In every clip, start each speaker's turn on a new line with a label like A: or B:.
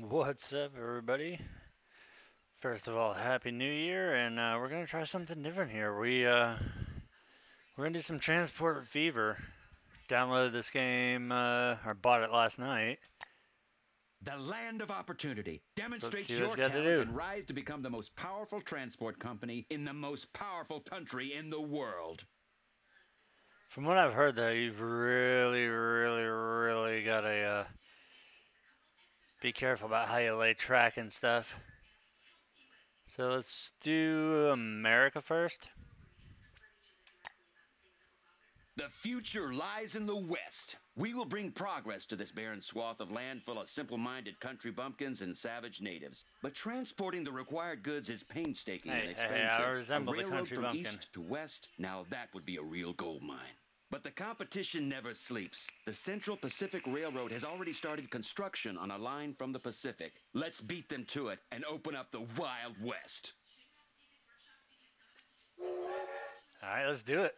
A: What's up, everybody? First of all, Happy New Year, and we're gonna try something different here. We're gonna do some Transport Fever. Downloaded this game, or bought it last night.
B: The land of opportunity
A: So let's see
B: demonstrates
A: what it's
B: your
A: got to
B: talent
A: do.
B: and rise to become the most powerful transport company in the most powerful country in the world.
A: From what I've heard, though, you've really gotta be careful about how you lay track and stuff. So let's do America first.
B: The future lies in the West. We will bring progress to this barren swath of land full of simple-minded country bumpkins and savage natives. But transporting the required goods is painstaking and
A: Hey, I
B: expensive. A
A: resemble the
B: railroad
A: country
B: from
A: bumpkin.
B: east to west, now that would be a real gold mine. But the competition never sleeps. The Central Pacific Railroad has already started construction on a line from the Pacific. Let's beat them to it and open up the Wild West.
A: Alright, let's do it.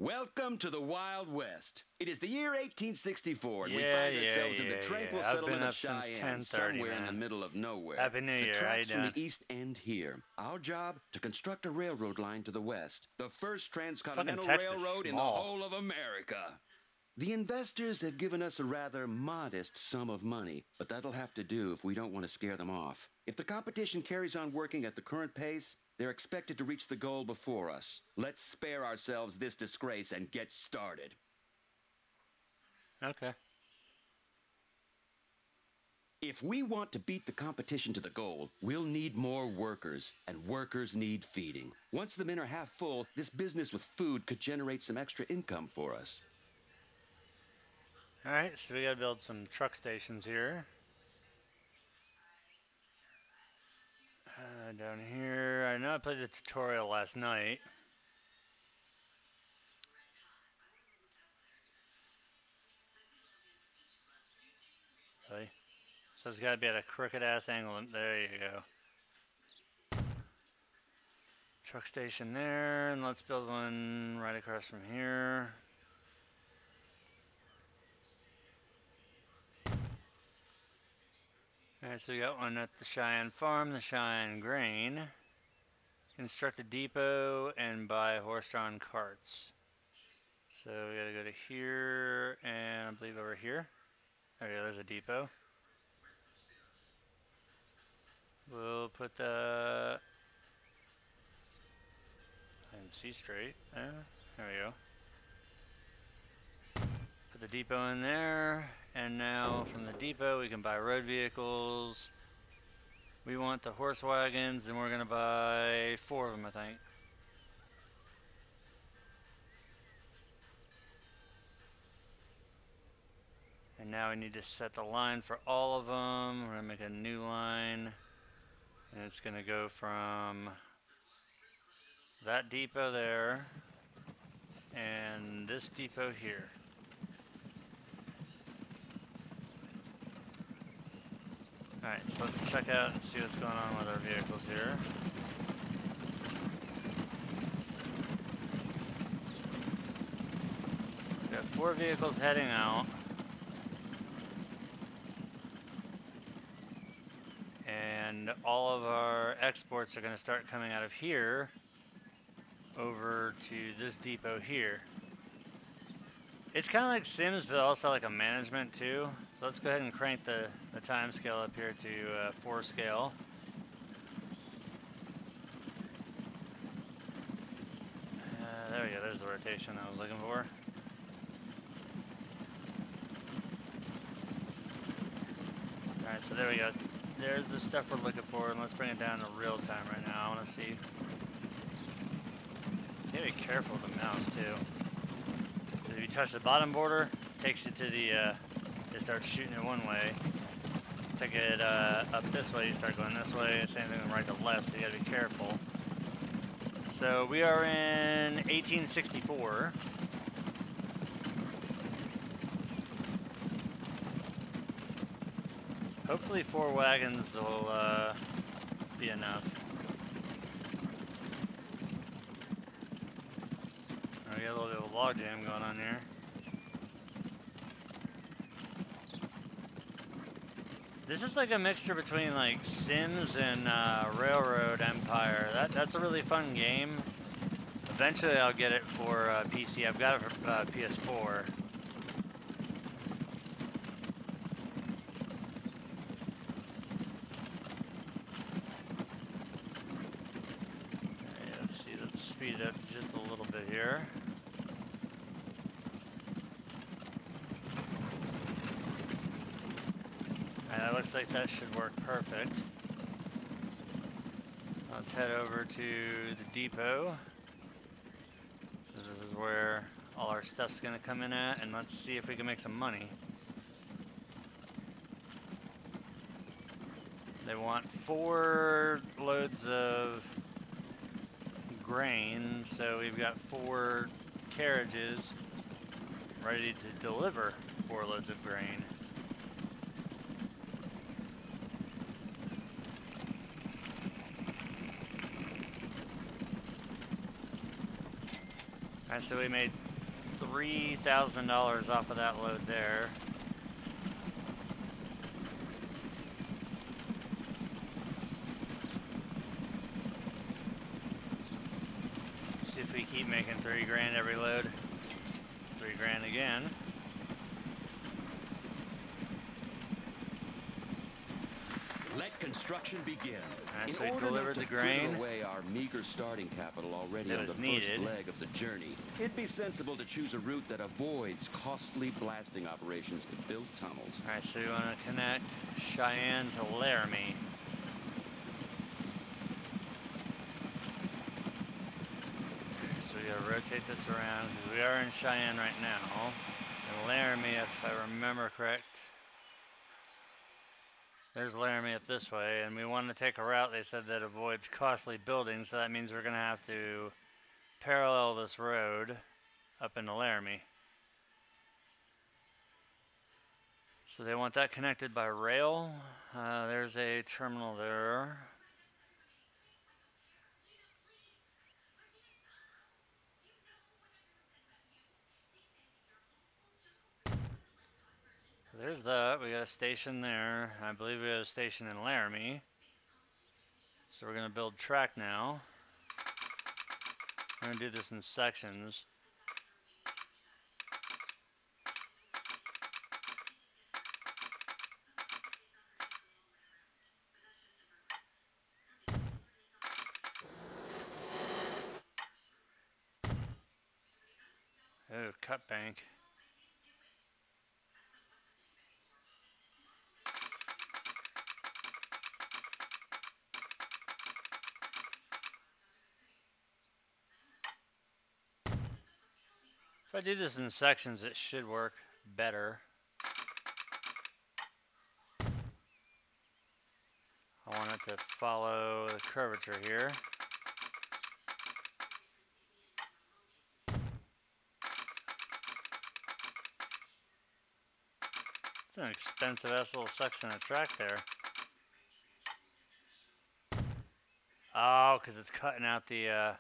B: Welcome to the Wild West. It is the year 1864, and we
A: Yeah,
B: find ourselves in the
A: yeah.
B: tranquil
A: I've been
B: settlement of
A: up since
B: Cheyenne,
A: 10:30,
B: somewhere in the
A: man.
B: middle of nowhere.
A: Happy New
B: The
A: Year. How you
B: tracks from
A: doing?
B: the east end here. Our job, to construct a railroad line to the west. The first
A: Fucking
B: transcontinental
A: text is
B: railroad in the
A: small.
B: whole of America. The investors have given us a rather modest sum of money, but that'll have to do if we don't want to scare them off. If the competition carries on working at the current pace, they're expected to reach the goal before us. Let's spare ourselves this disgrace and get started.
A: Okay.
B: If we want to beat the competition to the goal, we'll need more workers, and workers need feeding. Once the men are half full, this business with food could generate some extra income for us.
A: Alright, so we gotta build some truck stations here. Down here, I know I played the tutorial last night. Really? So it's gotta be at a crooked ass angle. There you go. Truck station there, and let's build one right across from here. Alright, so we got one at the Cheyenne Farm, the Cheyenne Grain. Construct a depot and buy horse-drawn carts. So we gotta go to here, and I believe over here. There we go, there's a depot. We'll put the... I can see straight. There we go. Put the depot in there, and now from the depot we can buy road vehicles. We want the horse wagons, and we're gonna buy 4 of them, I think. And now we need to set the line for all of them. We're gonna make a new line, and it's gonna go from that depot there and this depot here. Alright, so let's check out and see what's going on with our vehicles here. We got 4 vehicles heading out. And all of our exports are going to start coming out of here over to this depot here. It's kind of like Sims, but also like a management too. So let's go ahead and crank the time scale up here to 4 scale. There we go, there's the rotation I was looking for. Alright, so there we go. There's the stuff we're looking for, and let's bring it down to real time right now. I want to see. You gotta be careful with the mouse too. Because if you touch the bottom border, it takes you to the, it starts shooting it one way. Take it up this way, you start going this way. Same thing right to left, so you gotta be careful. So we are in 1864. Hopefully 4 wagons will be enough. a little bit of a log jam going on here. This is like a mixture between like Sims and Railroad Empire. That's a really fun game. Eventually I'll get it for PC. I've got it for PS4. Okay, let's see, let's speed it up just a little bit here. And that looks like that should work perfect. Let's head over to the depot. This is where all our stuff's gonna come in at, and let's see if we can make some money. They want 4 loads of grain, so we've got 4 carriages ready to deliver 4 loads of grain. Alright, so we made $3,000 off of that load there. See if we keep making 3 grand every load. 3 grand again.
B: Let construction begin.
A: Alright, so
B: In
A: we
B: order
A: delivered
B: not
A: the
B: to fritter
A: grain
B: away our meager starting capital already
A: that
B: on the
A: was needed.
B: first leg of the journey, it'd be sensible to choose a route that avoids costly blasting operations to build tunnels.
A: Alright, so we want to connect Cheyenne to Laramie. So we gotta rotate this around because we are in Cheyenne right now. And Laramie, if I remember correct, there's Laramie up this way, and we want to take a route they said that avoids costly buildings, so that means we're gonna have to parallel this road up into Laramie. So they want that connected by rail. There's a terminal there. There's that. We got a station there. I believe we have a station in Laramie. So we're gonna build track now. We're gonna do this in sections. Oh, cut bank. If I do this in sections, it should work better. I want it to follow the curvature here. It's an expensive ass little section of track there. Oh, because it's cutting out the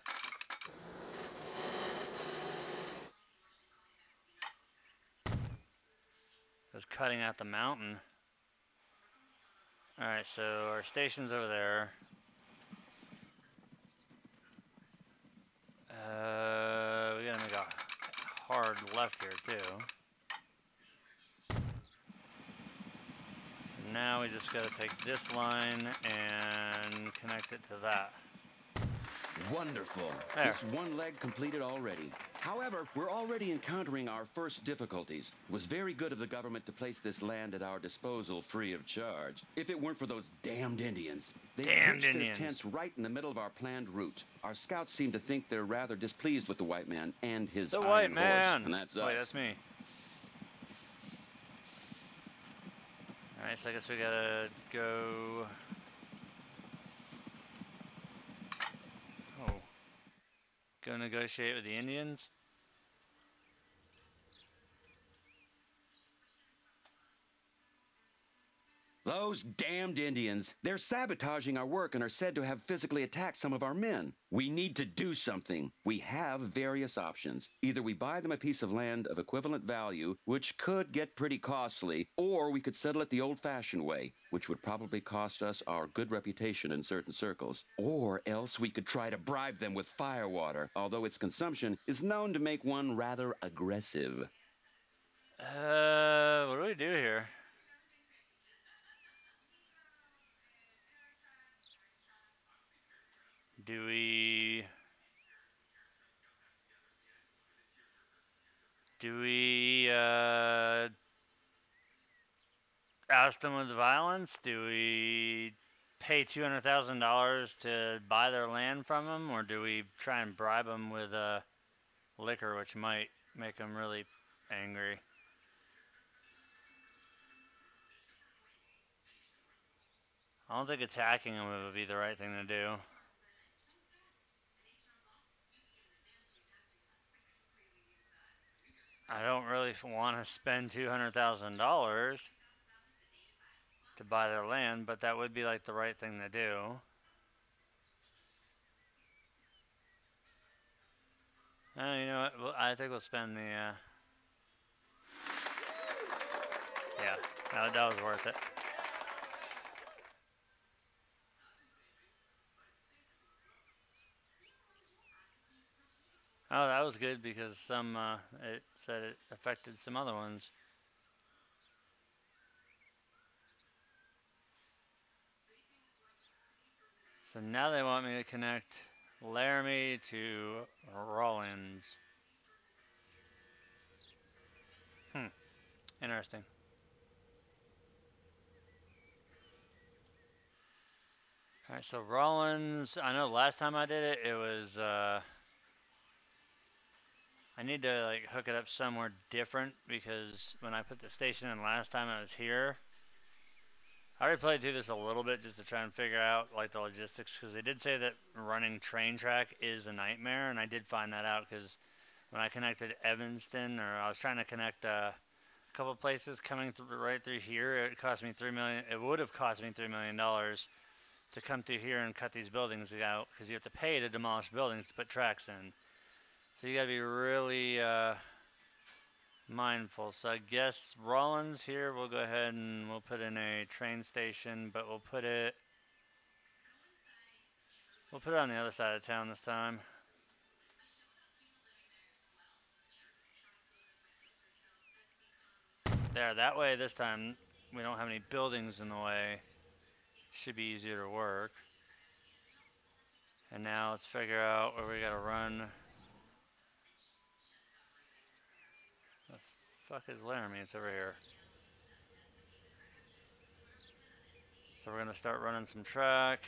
A: it's cutting out the mountain. Alright, so our station's over there. We gotta make a hard left here too. So now we just gotta take this line and connect it to that.
B: Wonderful.
A: There.
B: This one leg completed already. However, we're already encountering our first difficulties. It was very good of the government to place this land at our disposal free of charge. If it weren't for those damned Indians. They pitched their tents right in the middle of our planned route. Our scouts seem to think they're rather displeased with the white man and his
A: The
B: iron
A: white
B: horse,
A: man!
B: and that's us.
A: Wait, that's me. Alright, so I guess we gotta go... Oh. Go negotiate with the Indians?
B: Those damned Indians. They're sabotaging our work and are said to have physically attacked some of our men. We need to do something. We have various options. Either we buy them a piece of land of equivalent value, which could get pretty costly, or we could settle it the old-fashioned way, which would probably cost us our good reputation in certain circles. Or else we could try to bribe them with firewater, although its consumption is known to make one rather aggressive.
A: What do we do here? Do we oust them with violence? Do we pay $200,000 to buy their land from them, or do we try and bribe them with liquor, which might make them really angry? I don't think attacking them would be the right thing to do. I don't really want to spend $200,000 to buy their land, but that would be like the right thing to do. You know what? Well, I think we'll spend the. Yeah, that was worth it. Oh, that was good because some it said it affected some other ones. So now they want me to connect Laramie to Rawlins. Interesting. Alright, so Rawlins, I know last time I did it, it was, I need to like hook it up somewhere different because when I put the station in last time I was here, I already played through this a little bit just to try and figure out like the logistics, because they did say that running train track is a nightmare, and I did find that out because when I connected Evanston, or I was trying to connect a couple places coming right through here, it cost me $3 million. It would have cost me $3 million to come through here and cut these buildings out, because you have to pay to demolish buildings to put tracks in. So you gotta be really mindful. So I guess Rawlins here, we'll go ahead and we'll put in a train station, but we'll put it on the other side of town this time. There, that way this time we don't have any buildings in the way. Should be easier to work. And now let's figure out where we gotta run. The fuck is Laramie? It's over here. So we're gonna start running some track.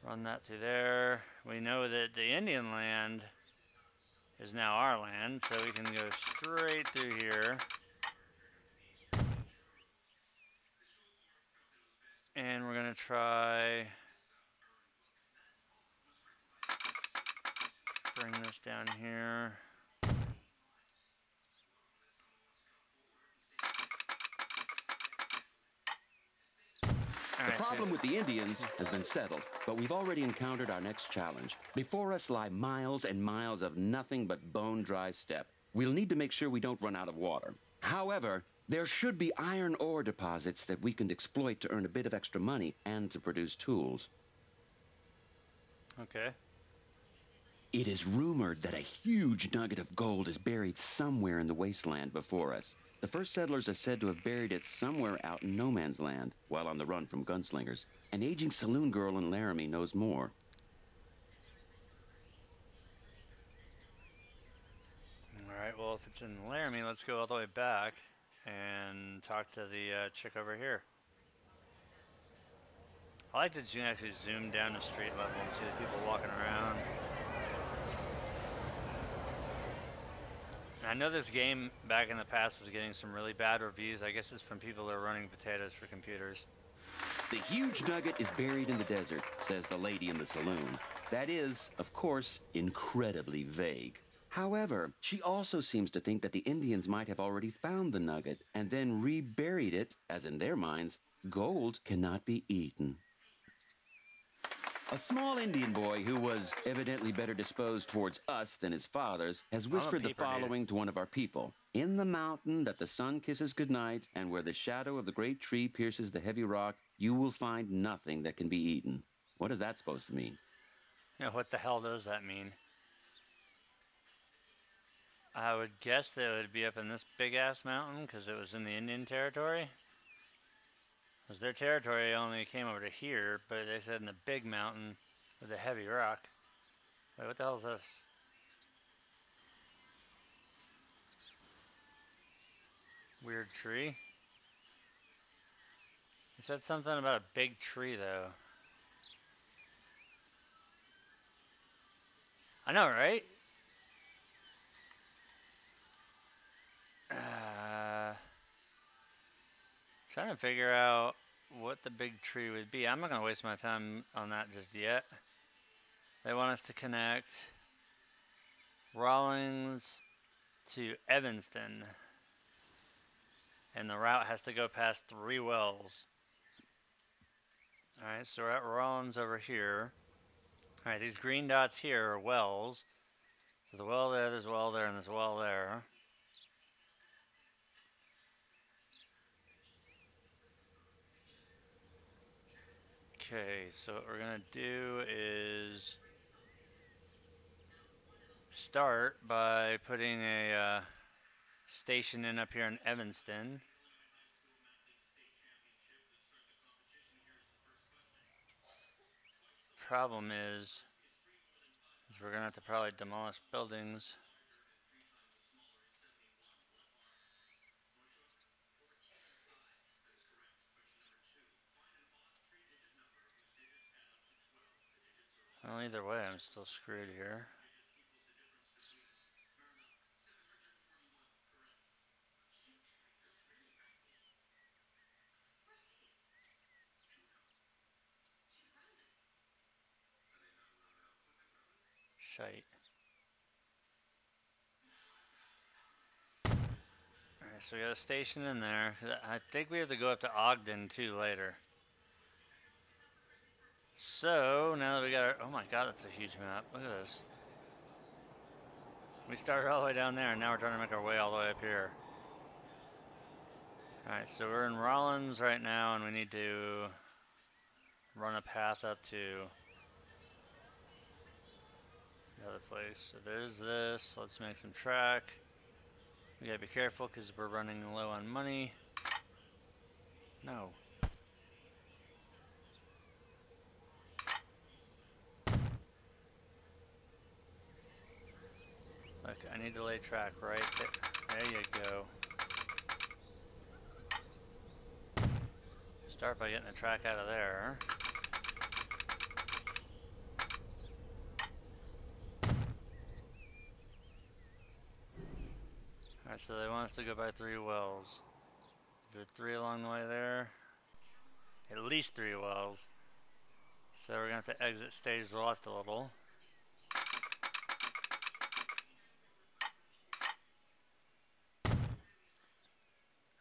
A: Run that through there. We know that the Indian land is now our land, so we can go straight through here. And we're gonna try bring this down here.
B: The problem with the Indians has been settled, but we've already encountered our next challenge. Before us lie miles and miles of nothing but bone-dry steppe. We'll need to make sure we don't run out of water. However, there should be iron ore deposits that we can exploit to earn a bit of extra money and to produce tools.
A: Okay.
B: It is rumored that a huge nugget of gold is buried somewhere in the wasteland before us. The first settlers are said to have buried it somewhere out in no man's land, while on the run from gunslingers. An aging saloon girl in Laramie knows more.
A: Alright, well, if it's in Laramie, let's go all the way back and talk to the chick over here. I like that you can actually zoom down to street level and see the people walking around. I know this game back in the past was getting some really bad reviews. I guess it's from people that are running potatoes for computers.
B: The huge nugget is buried in the desert, says the lady in the saloon. That is, of course, incredibly vague. However, she also seems to think that the Indians might have already found the nugget and then reburied it, as in their minds, gold cannot be eaten. A small Indian boy who was evidently better disposed towards us than his fathers has whispered the following to one of our people. In the mountain that the sun kisses goodnight, and where the shadow of the great tree pierces the heavy rock, you will find nothing that can be eaten. What is that supposed to mean?
A: Yeah, what the hell does that mean? I would guess that it would be up in this big-ass mountain because it was in the Indian territory. Because their territory only came over to here, but they said in the big mountain with a heavy rock. Wait, what the hell is this? Weird tree? He said something about a big tree, though. I know, right? Trying to figure out what the big tree would be. I'm not going to waste my time on that just yet. They want us to connect Rawlins to Evanston. And the route has to go past 3 wells. Alright, so we're at Rawlins over here. Alright, these green dots here are wells. So there's a well there, there's a well there, and there's a well there. Okay, so what we're gonna do is start by putting a station in up here in Evanston. Problem is we're gonna have to probably demolish buildings. Well, either way, I'm still screwed here. Shite. Alright, so we got a station in there. I think we have to go up to Ogden too later. So, now that we got our... Oh my god, that's a huge map. Look at this. We started all the way down there, and now we're trying to make our way all the way up here. Alright, so we're in Rawlins right now, and we need to run a path up to the other place. So there's this. Let's make some track. We gotta be careful because we're running low on money. No. Look, I need to lay track right there. There you go. Start by getting the track out of there. Alright, so they want us to go by 3 wells. Is there 3 along the way there? At least 3 wells. So we're gonna have to exit stage left a little.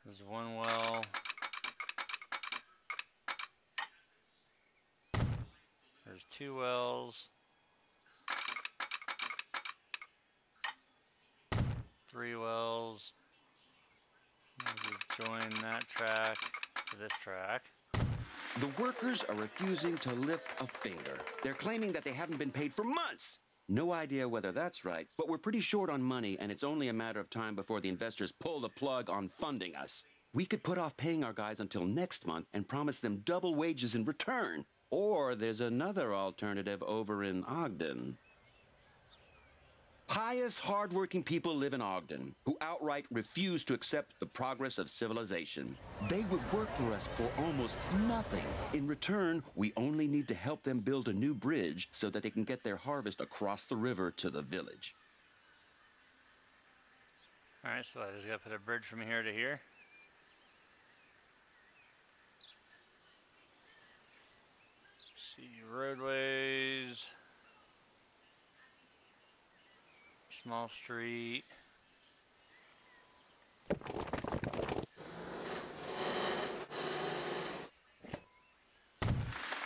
A: There's 1 well. There's 2 wells. 3 wells. We'll just join that track to this track.
B: The workers are refusing to lift a finger. They're claiming that they haven't been paid for months. No idea whether that's right, but we're pretty short on money, and it's only a matter of time before the investors pull the plug on funding us. We could put off paying our guys until next month and promise them double wages in return. Or there's another alternative over in Ogden. Pious, hardworking people live in Ogden who outright refuse to accept the progress of civilization. They would work for us for almost nothing. In return, we only need to help them build a new bridge so that they can get their harvest across the river to the village.
A: Alright, so I just gotta put a bridge from here to here. Let's see, roadways. small street.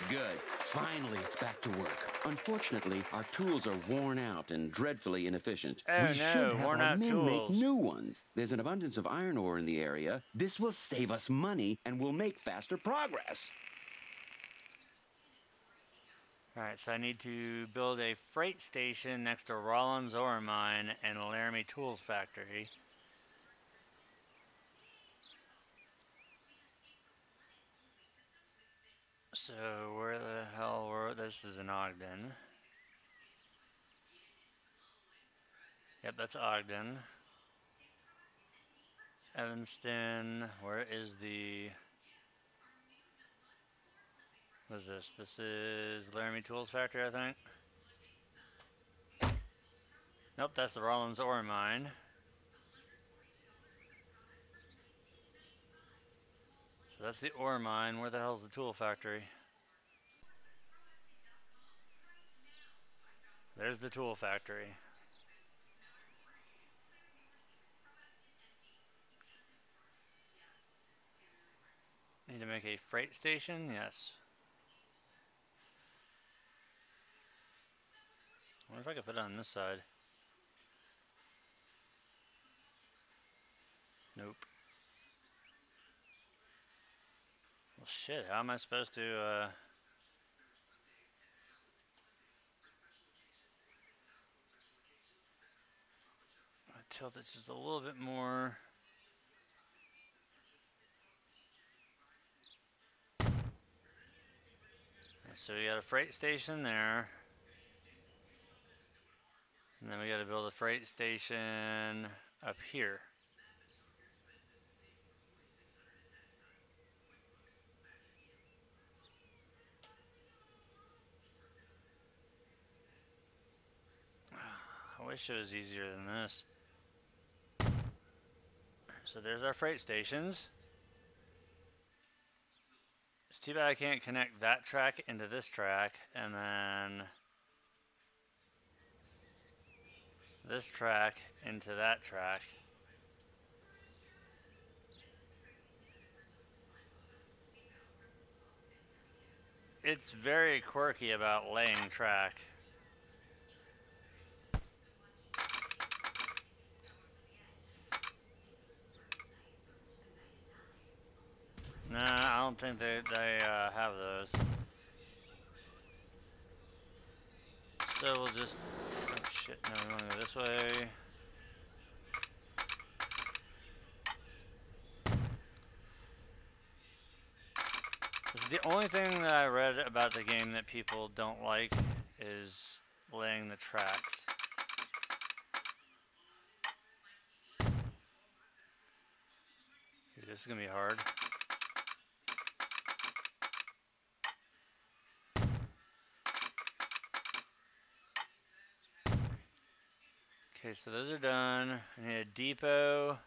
B: Good. Finally, it's back to work. Unfortunately, our tools are worn out and dreadfully inefficient.
A: Oh
B: We
A: no,
B: should have
A: worn
B: our
A: out
B: men make
A: tools.
B: new ones. There's an abundance of iron ore in the area. This will save us money and will make faster progress.
A: Alright, so I need to build a freight station next to Rollins Ore Mine and Laramie Tools Factory. So where the hell were this? Is in Ogden. Yep, that's Ogden. Evanston, where is the... What is this? This is Laramie Tools Factory, I think. Nope, that's the Rollins Ore Mine. So that's the ore mine. Where the hell's the tool factory? There's the tool factory. Need to make a freight station? Yes. I wonder if I could put it on this side. Nope. Well, shit, how am I supposed to, tilt it just a little bit more. So we got a freight station there. And then we got to build a freight station up here. I wish it was easier than this. So there's our freight stations. It's too bad I can't connect that track into this track, and then this track into that track. It's very quirky about laying track. Nah, I don't think they have those. So we'll just... Oh shit, no, we want to go this way. This is the only thing that I read about the game that people don't like is laying the tracks. Dude, this is gonna be hard. Okay, so those are done. I need a depot.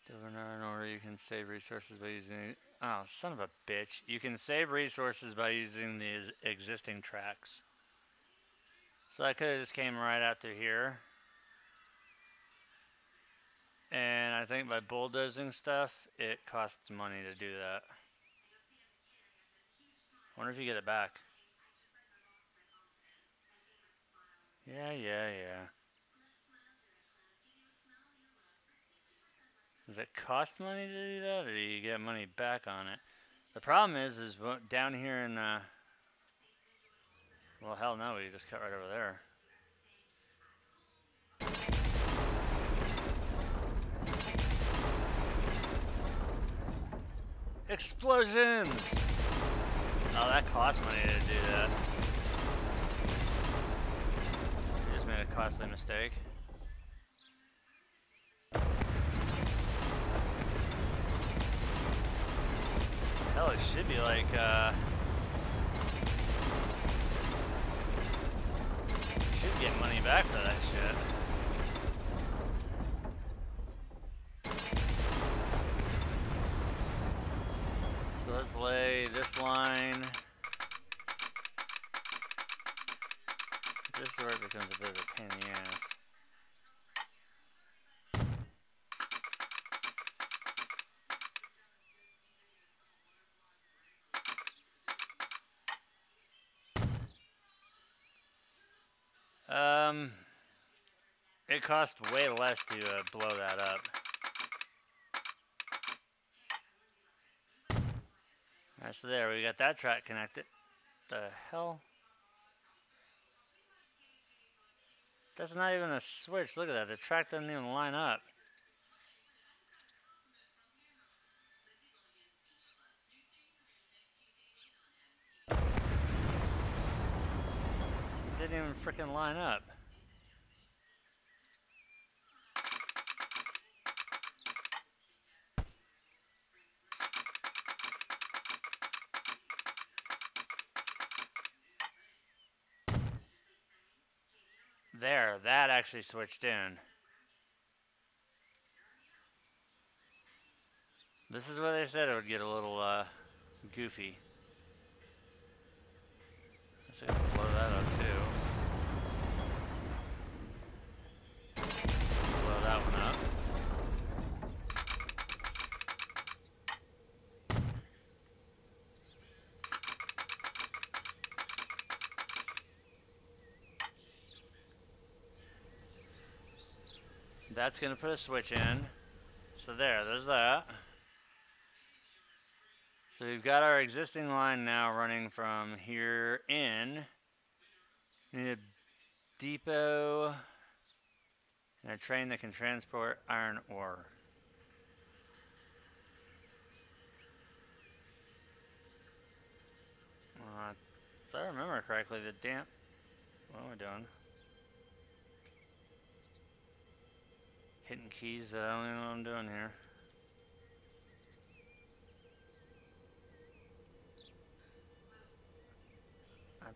A: In order you can save resources by using... Oh, son of a bitch. You can save resources by using the existing tracks. So I could have just came right out through here. And I think by bulldozing stuff, it costs money to do that. I wonder if you get it back. Yeah. Does it cost money to do that, or do you get money back on it? The problem is down here in, well, hell no, we just cut right over there. Explosions! Oh, that costs money to do that. We just made a costly mistake. Hell, it should be like, should get money back for that shit. So let's lay this line. where it becomes a bit of a pain in the ass. It costs way less to blow that up. Alright, so there, we got that track connected. The hell? That's not even a switch. Look at that. The track doesn't even line up. It didn't even freaking line up. There, that actually switched in. This is where they said it would get a little goofy. Let's see if I can blow that up too. Blow that one up. That's gonna put a switch in. So there's that. So we've got our existing line now running from here in. We need a depot and a train that can transport iron ore. If I remember correctly, the damn... What am I doing? Hitting keys that I don't even know what I'm doing here. I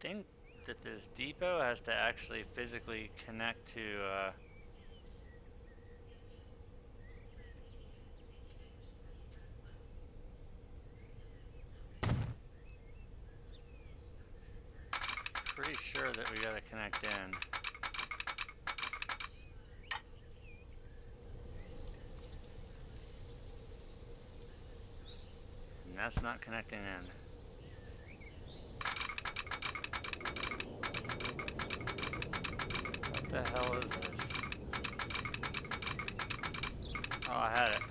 A: think that this depot has to actually physically connect to pretty sure that we gotta connect in. And that's not connecting in. What the hell is this? Oh, I had it.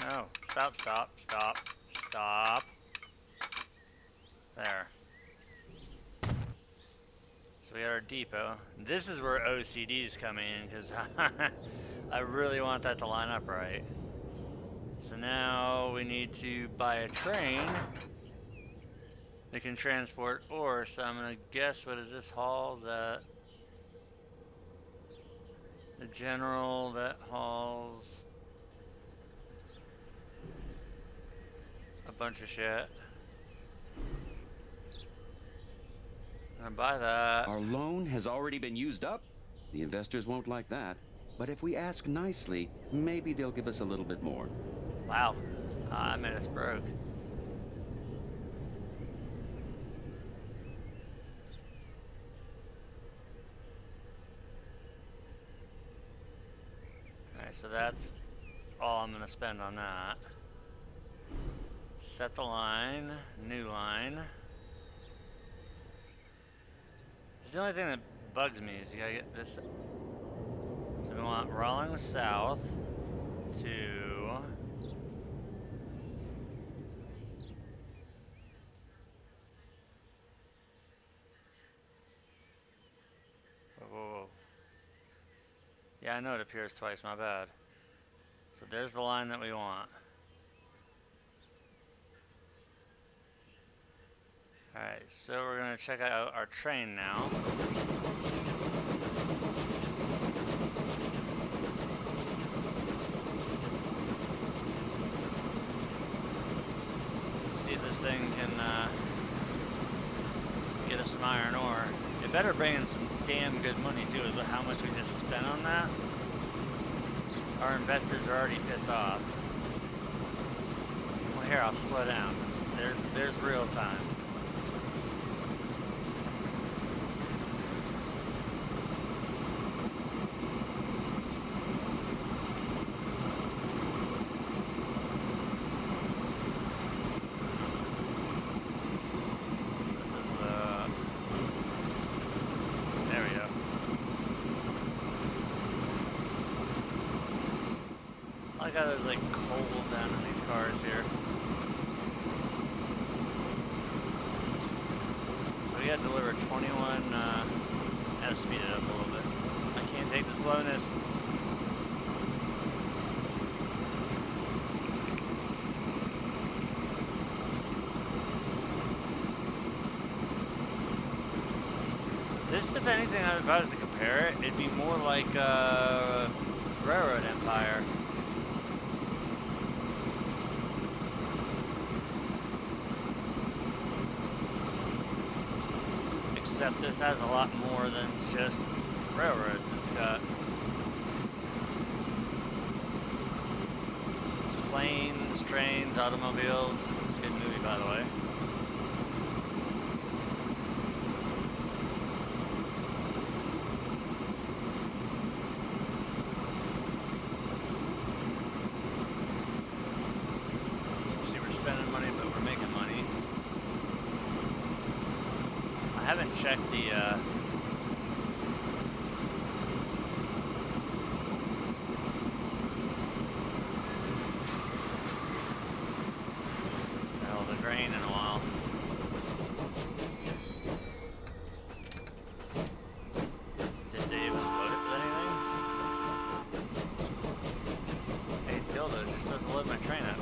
A: No, stop, stop, stop, stop. There. So we got our depot. This is where OCDs come in, because I really want that to line up right. So now we need to buy a train that can transport ore. So I'm gonna guess, what is this haul? That the general that hauls a bunch of shit. I'm gonna buy that.
B: Our loan has already been used up. The investors won't like that. But if we ask nicely, maybe they'll give us a little bit more.
A: Wow, I made us broke. Alright, so that's all I'm gonna spend on that. Set the line, new line. The only thing that bugs me is you gotta get this. So we want Rawlings South to whoa. Yeah, I know it appears twice, my bad. So there's the line that we want. Alright, so we're gonna check out our train now. See if this thing can get us some iron ore. It better bring in some damn good money too, is how much we just spent on that. Our investors are already pissed off. Well, here, I'll slow down. There's real time. like how there's like coal down in these cars here. So we gotta deliver 21, gotta speed it up a little bit. I can't take the slowness. This, if anything, if I was to compare it, it'd be more like Railroad Empire. Except this has a lot more than just railroads. It's got planes, trains, automobiles. Good movie, by the way. I haven't checked the grain in a while. Did they even load it with anything? Hey, dildos, you're supposed to load my train up.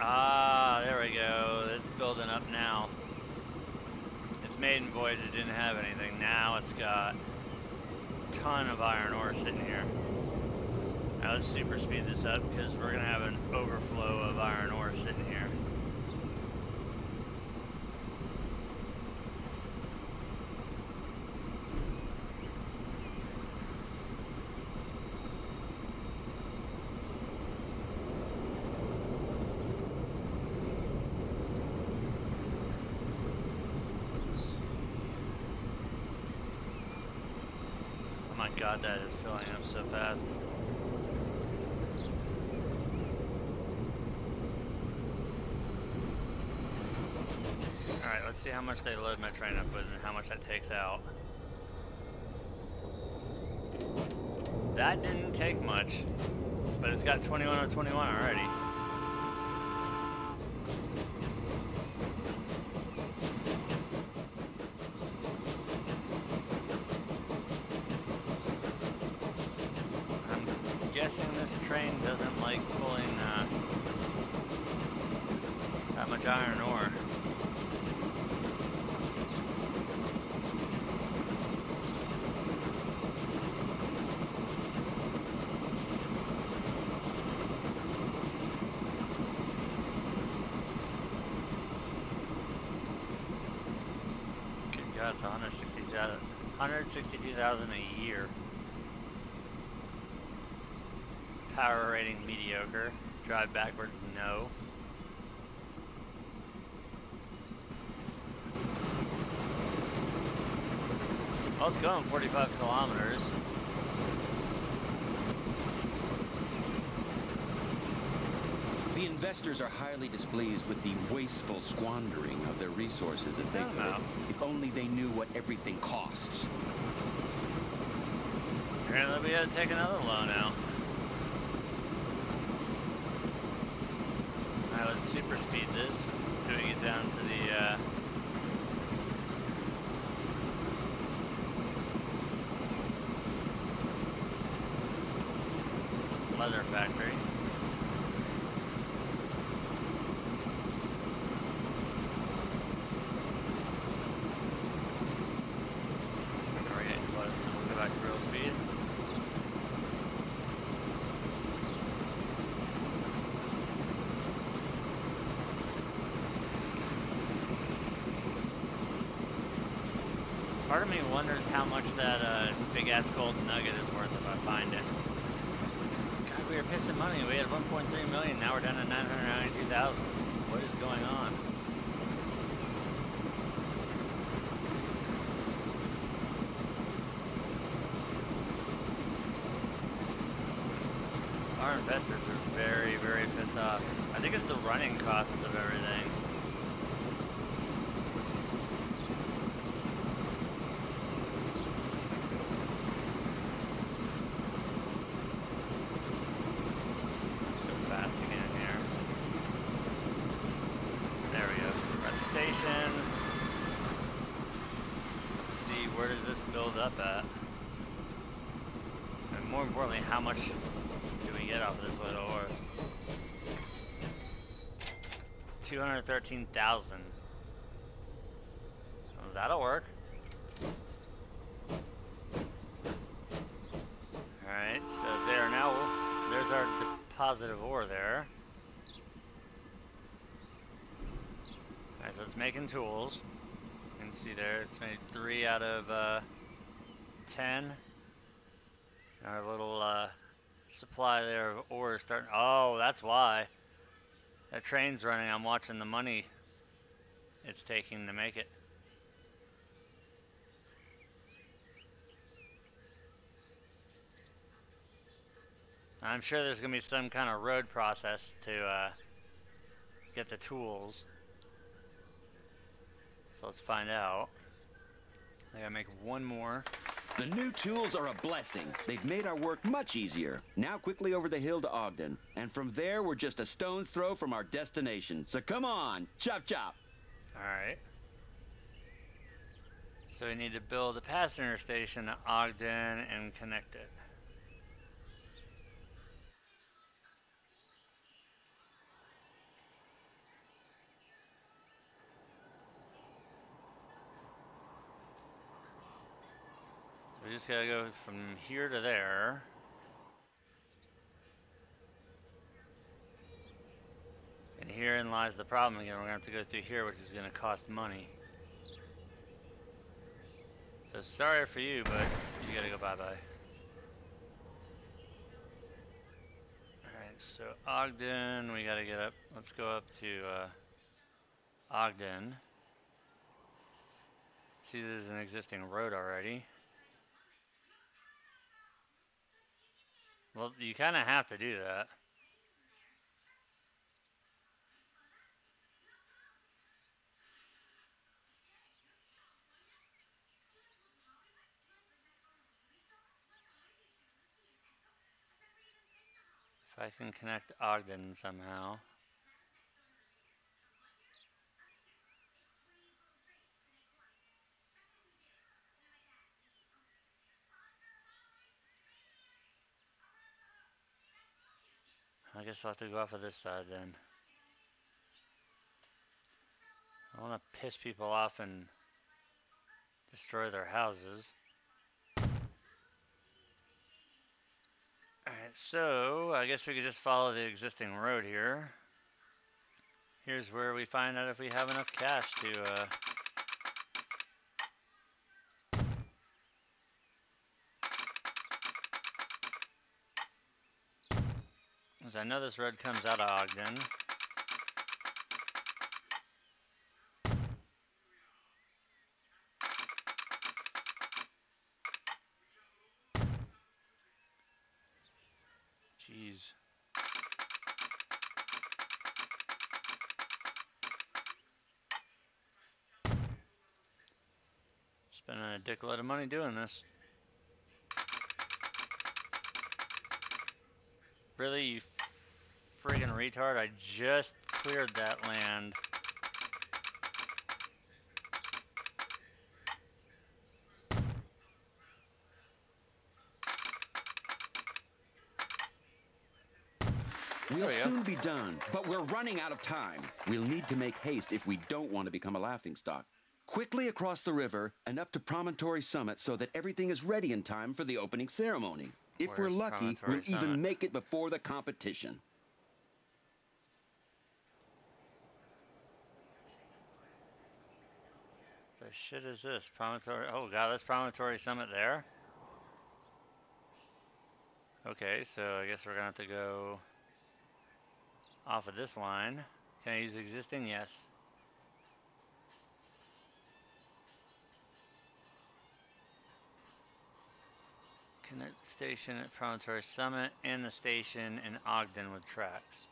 A: Ah, there we go. It's building up now. Its maiden voyage, it didn't have anything. Now it's got a ton of iron ore sitting here. Now let's super speed this up because we're going to have an overflow of iron ore sitting here. Oh my god, that is filling up so fast. Alright, let's see how much they load my train up with and how much that takes out. That didn't take much, but it's got 21 or 21 already. I'm guessing this train doesn't like pulling that much iron ore. That's 162,000 a year. Power rating mediocre. Drive backwards, no. Well, it's going 45 kilometers.
B: The investors are highly displeased with the wasteful squandering of their resources, as they put it. If only they knew what everything costs.
A: Apparently we had to take another loan out. Alright, let's super speed this so we get down to the leather factory. We're getting close, so we'll go back to real speed. Part of me wonders how much that big ass gold nugget is worth if I find it. God, we were pissing money. We had 1.3 million. Now we're down to 992,000. What is going on? Our investors are very, very pissed off. I think it's the running costs of everything. Let's go fast again here. There we go. We're at the station. Let's see, where does this build up at? And more importantly, how much do we get off of this little ore? 213,000. Oh, that'll work. Alright, so there now, there's our deposit of ore there. Alright, so it's making tools. You can see there, it's made 3 out of 10. Our little supply there of ore is starting. Oh, that's why. That train's running. I'm watching the money it's taking to make it. I'm sure there's going to be some kind of road process to get the tools. So let's find out. I gotta make one more.
B: The new tools are a blessing. They've made our work much easier. Now quickly over the hill to Ogden. And from there, we're just a stone's throw from our destination. So come on, chop chop.
A: Alright. So we need to build a passenger station at Ogden and connect it. We just gotta go from here to there. And herein lies the problem again. We're gonna have to go through here, which is gonna cost money. So sorry for you, but you gotta go bye-bye. Alright, so Ogden, we gotta get up. Let's go up to Ogden. See, there's an existing road already. Well, you kind of have to do that. If I can connect Ogden somehow. I guess I'll have to go off of this side then. I want to piss people off and destroy their houses. Alright, so I guess we could just follow the existing road here. Here's where we find out if we have enough cash to as I know this road comes out of Ogden. Jeez. Spending a dickload of money doing this. Really, you friggin' retard? I just cleared that land.
B: We'll soon be done, but we're running out of time. We'll need to make haste if we don't want to become a laughingstock. Quickly across the river and up to Promontory Summit so that everything is ready in time for the opening ceremony. If we're lucky, we'll even make it before the competition.
A: The shit is this? Promontory. Oh god, that's Promontory Summit there? Okay, so I guess we're gonna have to go off of this line. Can I use existing? Yes. Connect station at Promontory Summit and the station in Ogden with tracks.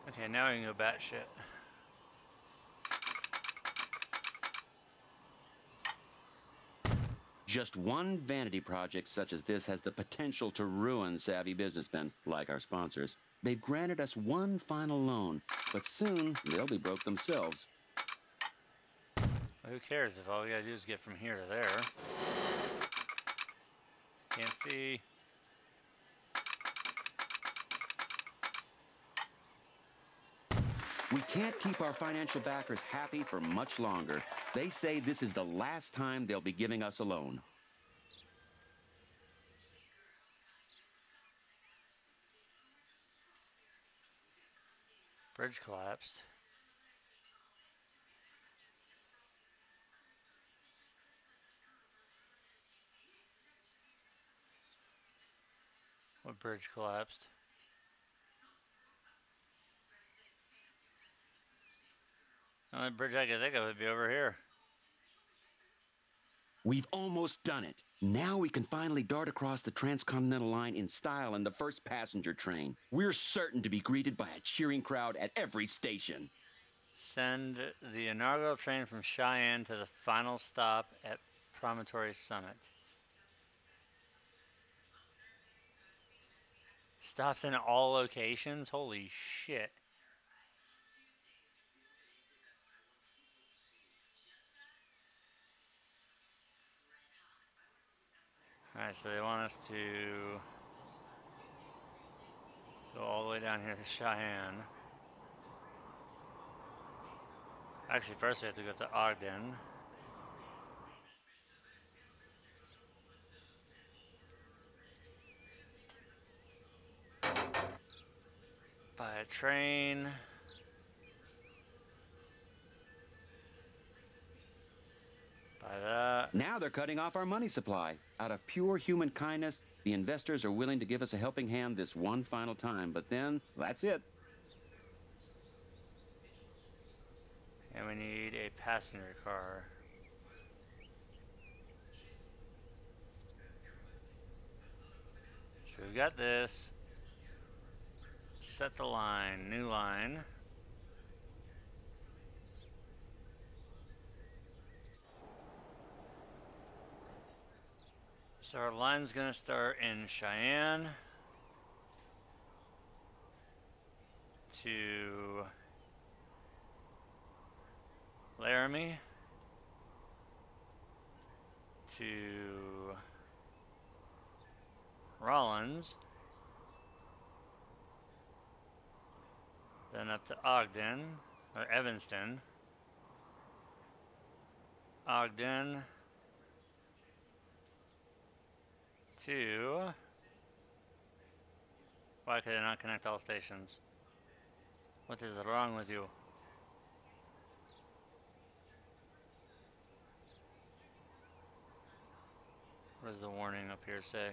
A: Okay, now we can go batshit.
B: Just one vanity project such as this has the potential to ruin savvy businessmen, like our sponsors. They've granted us one final loan, but soon they'll be broke themselves.
A: Well, who cares if all we gotta do is get from here to there? Can't see.
B: We can't keep our financial backers happy for much longer. They say this is the last time they'll be giving us a loan.
A: Bridge collapsed. What bridge collapsed? The only bridge I could think of would be over here.
B: We've almost done it. Now we can finally dart across the transcontinental line in style in the first passenger train. We're certain to be greeted by a cheering crowd at every station.
A: Send the inaugural train from Cheyenne to the final stop at Promontory Summit. Stops in all locations? Holy shit. Alright, so they want us to go all the way down here to Cheyenne. Actually, first we have to go to Ogden. By a train. By that.
B: Now they're cutting off our money supply. Out of pure human kindness, the investors are willing to give us a helping hand this one final time, but then, that's it.
A: And we need a passenger car. So we've got this. Set the line. New line. So our line's gonna start in Cheyenne to Laramie to Rollins, then up to Ogden, or Evanston, Ogden to... Why could I not connect all stations? What is wrong with you? What does the warning up here say?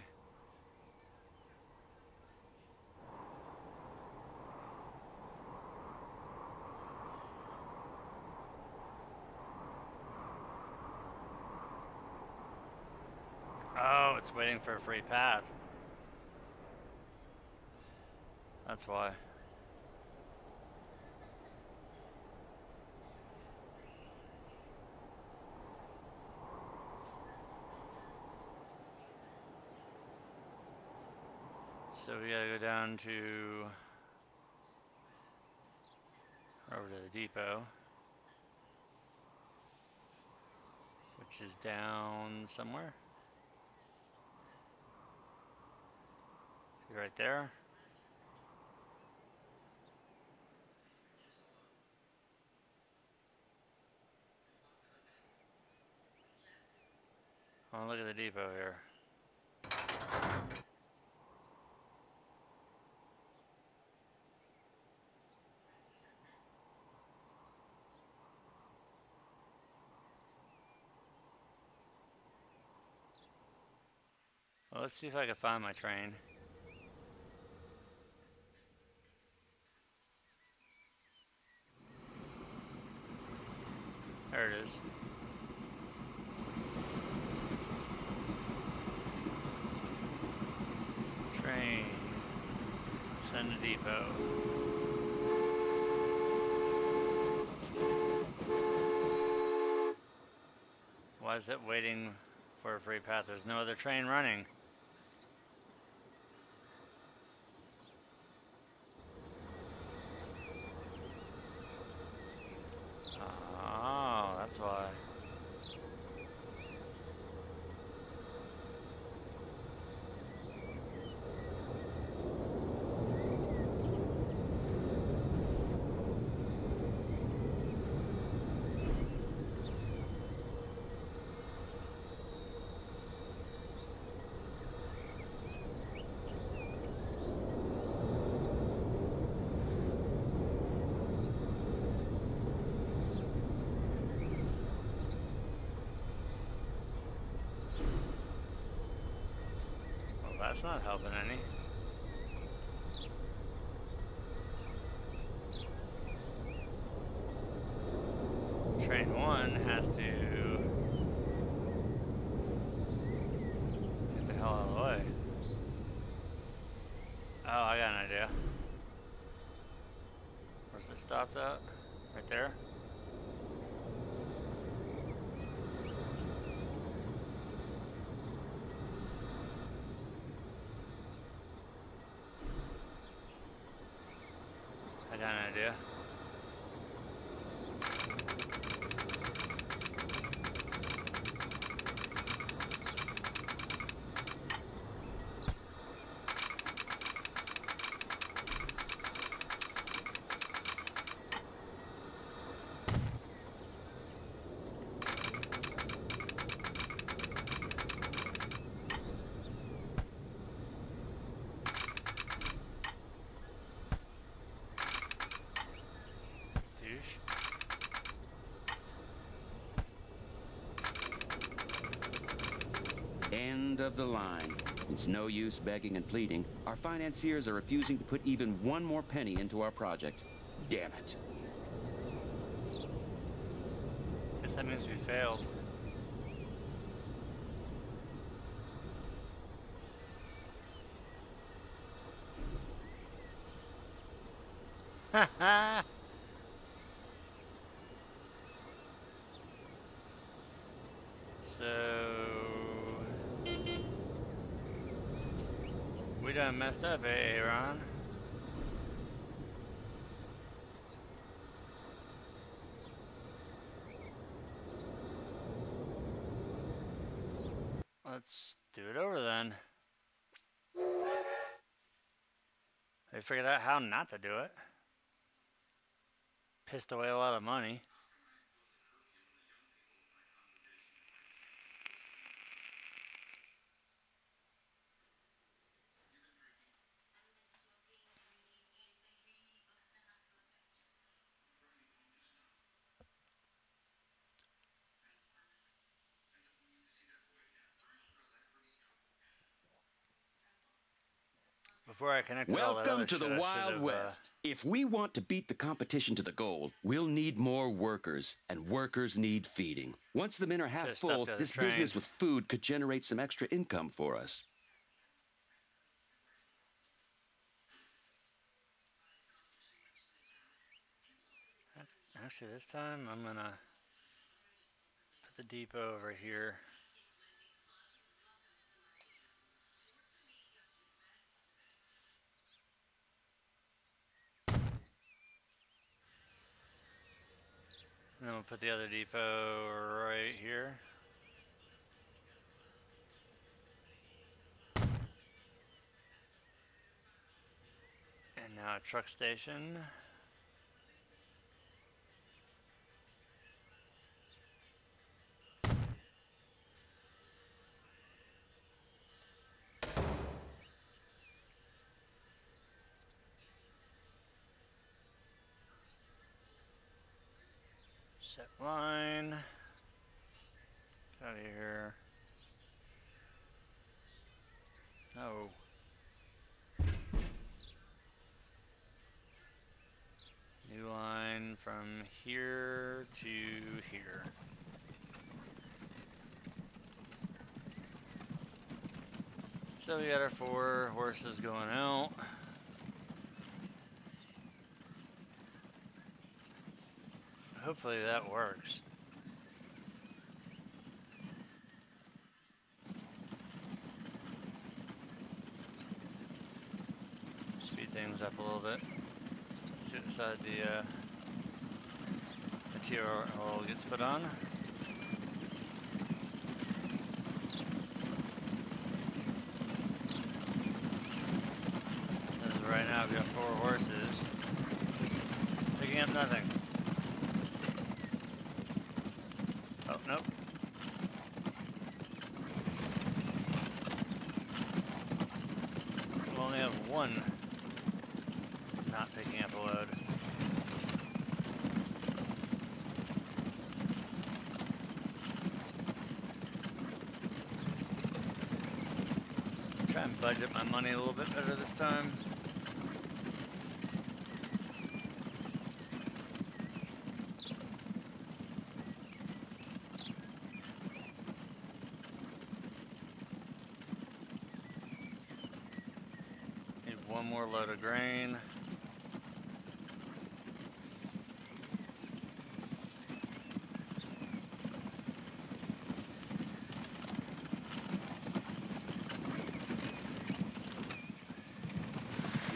A: Oh, it's waiting for a free path. That's why. So we gotta go down to... over to the depot. Which is down somewhere. You right there? Oh, look at the depot here. Well, let's see if I can find my train. There it is. Train. Send to depot. Why is it waiting for a free path? There's no other train running. Oh, that's why. Well, that's not helping any. Train 1 has to get the hell out of the way. Oh, I got an idea. Where's it stopped at? Right there? I got an idea.
B: End of the line. It's no use begging and pleading. Our financiers are refusing to put even one more penny into our project. Damn it.
A: Guess that means we failed. Haha! We done messed up, eh, Aaron? Let's do it over then. They figured out how not to do it. Pissed away a lot of money. Before I connected all that other
B: Welcome to
A: shit,
B: the
A: I
B: Wild
A: should've,
B: West. If we want to beat the competition to the goal, we'll need more workers, and workers need feeding. Once the men are half
A: Should've
B: full,
A: stopped at the
B: this
A: train.
B: business with food could generate some extra income for us.
A: Actually, this time I'm gonna put the depot over here. And then we'll put the other depot right here. Now a truck station. Set line. Get out of here. No. New line from here to here. So we got our 4 horses going out. Hopefully that works. Speed things up a little bit. See what side the material gets put on. As of right now, I've got 4 horses picking up nothing. Oh, nope. We'll only have 1 not picking up a load. Try and budget my money a little bit better this time. Need 1 more load of grain.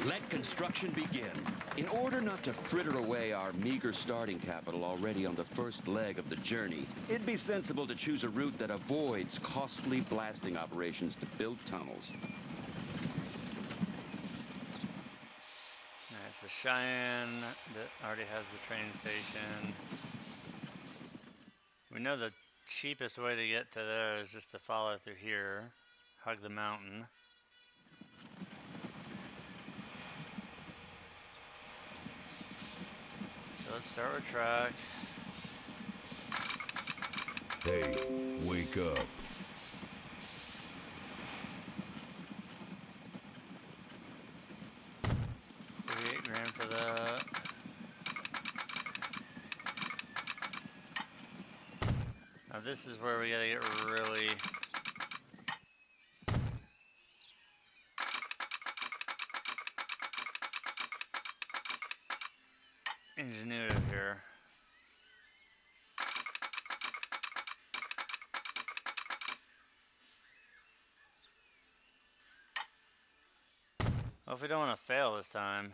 B: Let construction begin. In order not to fritter away our meager starting capital already on the first leg of the journey, it'd be sensible to choose a route that avoids costly blasting operations to build tunnels.
A: That's a Cheyenne that already has the train station. We know the cheapest way to get to there is just to follow through here, hug the mountain. So let's start with track.
C: Hey, wake up.
A: 38 grand for that. Now this is where we gotta get really ingenuitive here. Well, if we don't want to fail this time.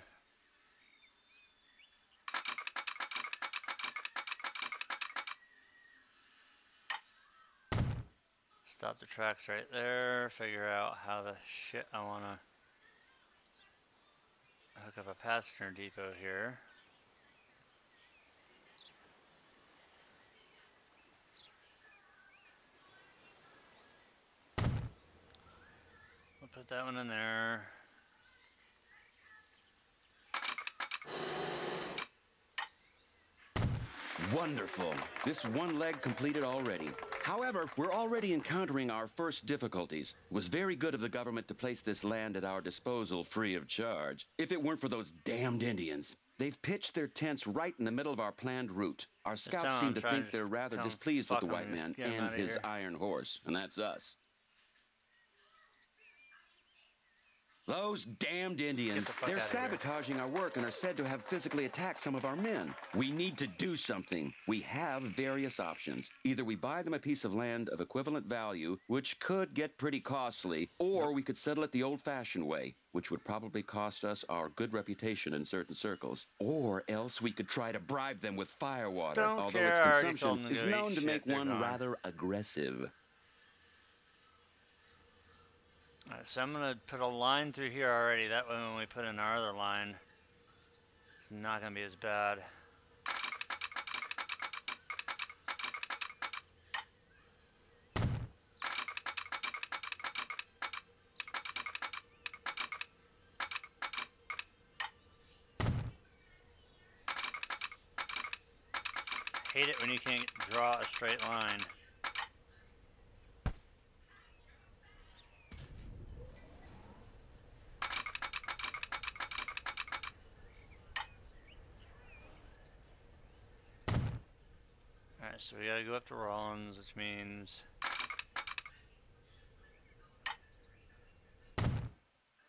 A: Stop the tracks right there, figure out how the shit I want to hook up a passenger depot here. We'll put that one in there.
B: Wonderful. This 1 leg completed already. However, we're already encountering our first difficulties. It was very good of the government to place this land at our disposal free of charge. If it weren't for those damned Indians. They've pitched their tents right in the middle of our planned route. Our scouts seem to think they're rather displeased with the white man and his iron horse, and that's us. Those damned Indians, they're sabotaging our work and are said to have physically attacked some of our men. We need to do something. We have various options. Either we buy them a piece of land of equivalent value, which could get pretty costly, or we could settle it the old-fashioned way, which would probably cost us our good reputation in certain circles. Or else we could try to bribe them with firewater, although its consumption is known to make one rather aggressive.
A: Alright, so I'm going to put a line through here already. That way when we put in our other line, It's not gonna be as bad. Hate it when you can't draw a straight line. Alright, so we gotta go up to Rollins, which means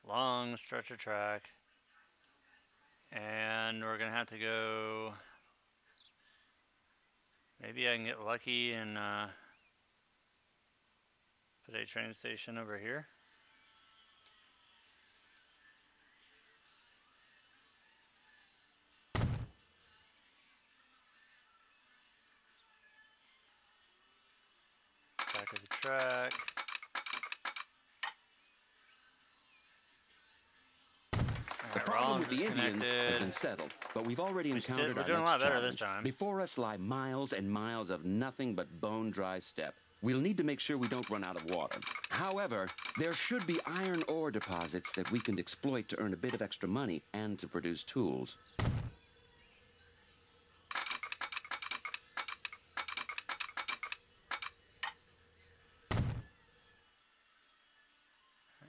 A: long stretch of track. And we're gonna have to go. Maybe I can get lucky and put a train station over here. Back to the track.
B: The problem with the Indians has been settled, but we've already encountered
A: we're
B: our
A: doing a lot
B: next
A: better this
B: challenge.
A: time.
B: Before us lie miles and miles of nothing but bone-dry steppe. We'll need to make sure we don't run out of water. However, there should be iron ore deposits that we can exploit to earn a bit of extra money and to produce tools.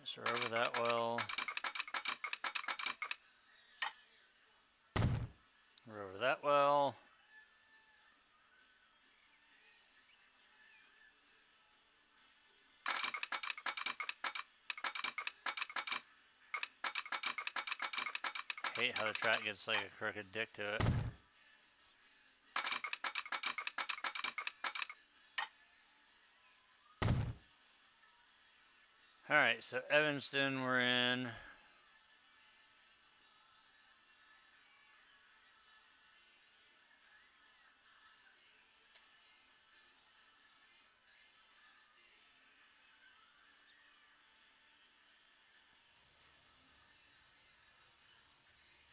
A: So we're over that well. We're over that well. Hate how the track gets like a crooked dick to it. Alright, so Evanston we're in.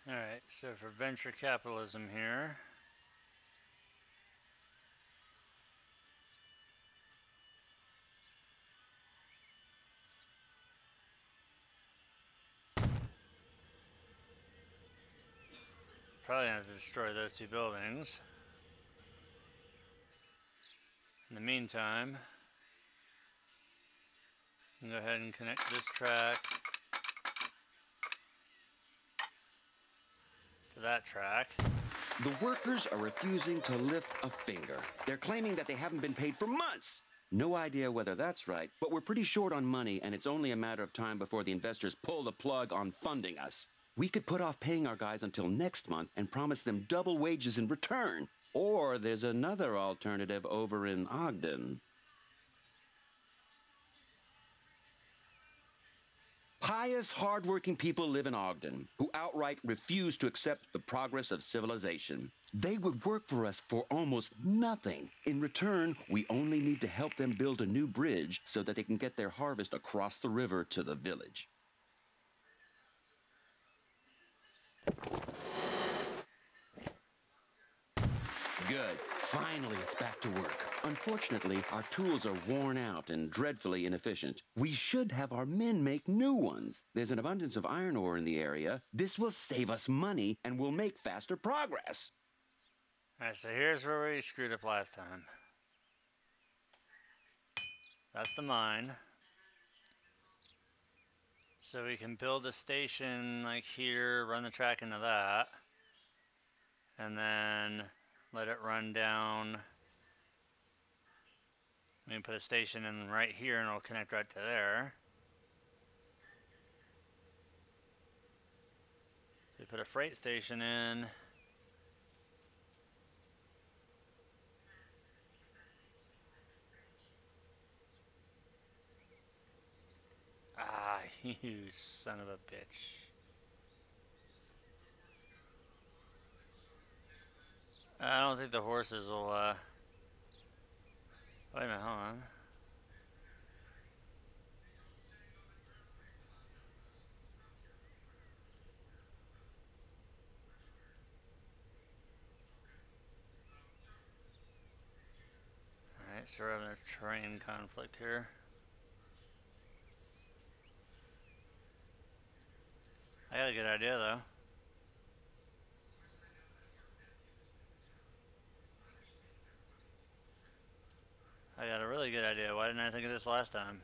A: Alright, so for venture capitalism here. Probably gonna have to destroy those two buildings. In the meantime, I'm gonna go ahead and connect this track to that track.
B: The workers are refusing to lift a finger. They're claiming that they haven't been paid for months. No idea whether that's right, but we're pretty short on money, and it's only a matter of time before the investors pull the plug on funding us. We could put off paying our guys until next month and promise them double wages in return. Or there's another alternative over in Ogden. Pious, hardworking people live in Ogden who outright refuse to accept the progress of civilization. They would work for us for almost nothing. In return, we only need to help them build a new bridge so that they can get their harvest across the river to the village. Good. Finally, it's back to work. Unfortunately, our tools are worn out and dreadfully inefficient. We should have our men make new ones. There's an abundance of iron ore in the area. This will save us money and will make faster progress.
A: Alright, so here's where we screwed up last time. That's the mine. So we can build a station like here, run the track into that, and then let it run down. We can put a station in right here and it'll connect right to there. So we put a freight station in. Ah, you son of a bitch. I don't think the horses will, wait a minute, hold on. Alright, so we're having a terrain conflict here. I got a good idea though. I got a really good idea. Why didn't I think of this last time?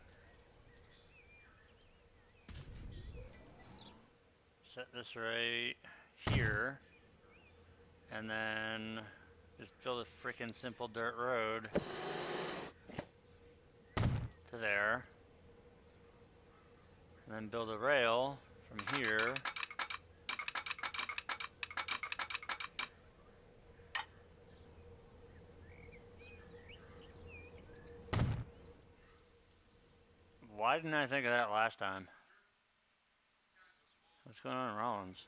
A: Set this right here. And then just build a freaking simple dirt road to there. And then build a rail from here Why didn't I think of that last time? What's going on in Rollins?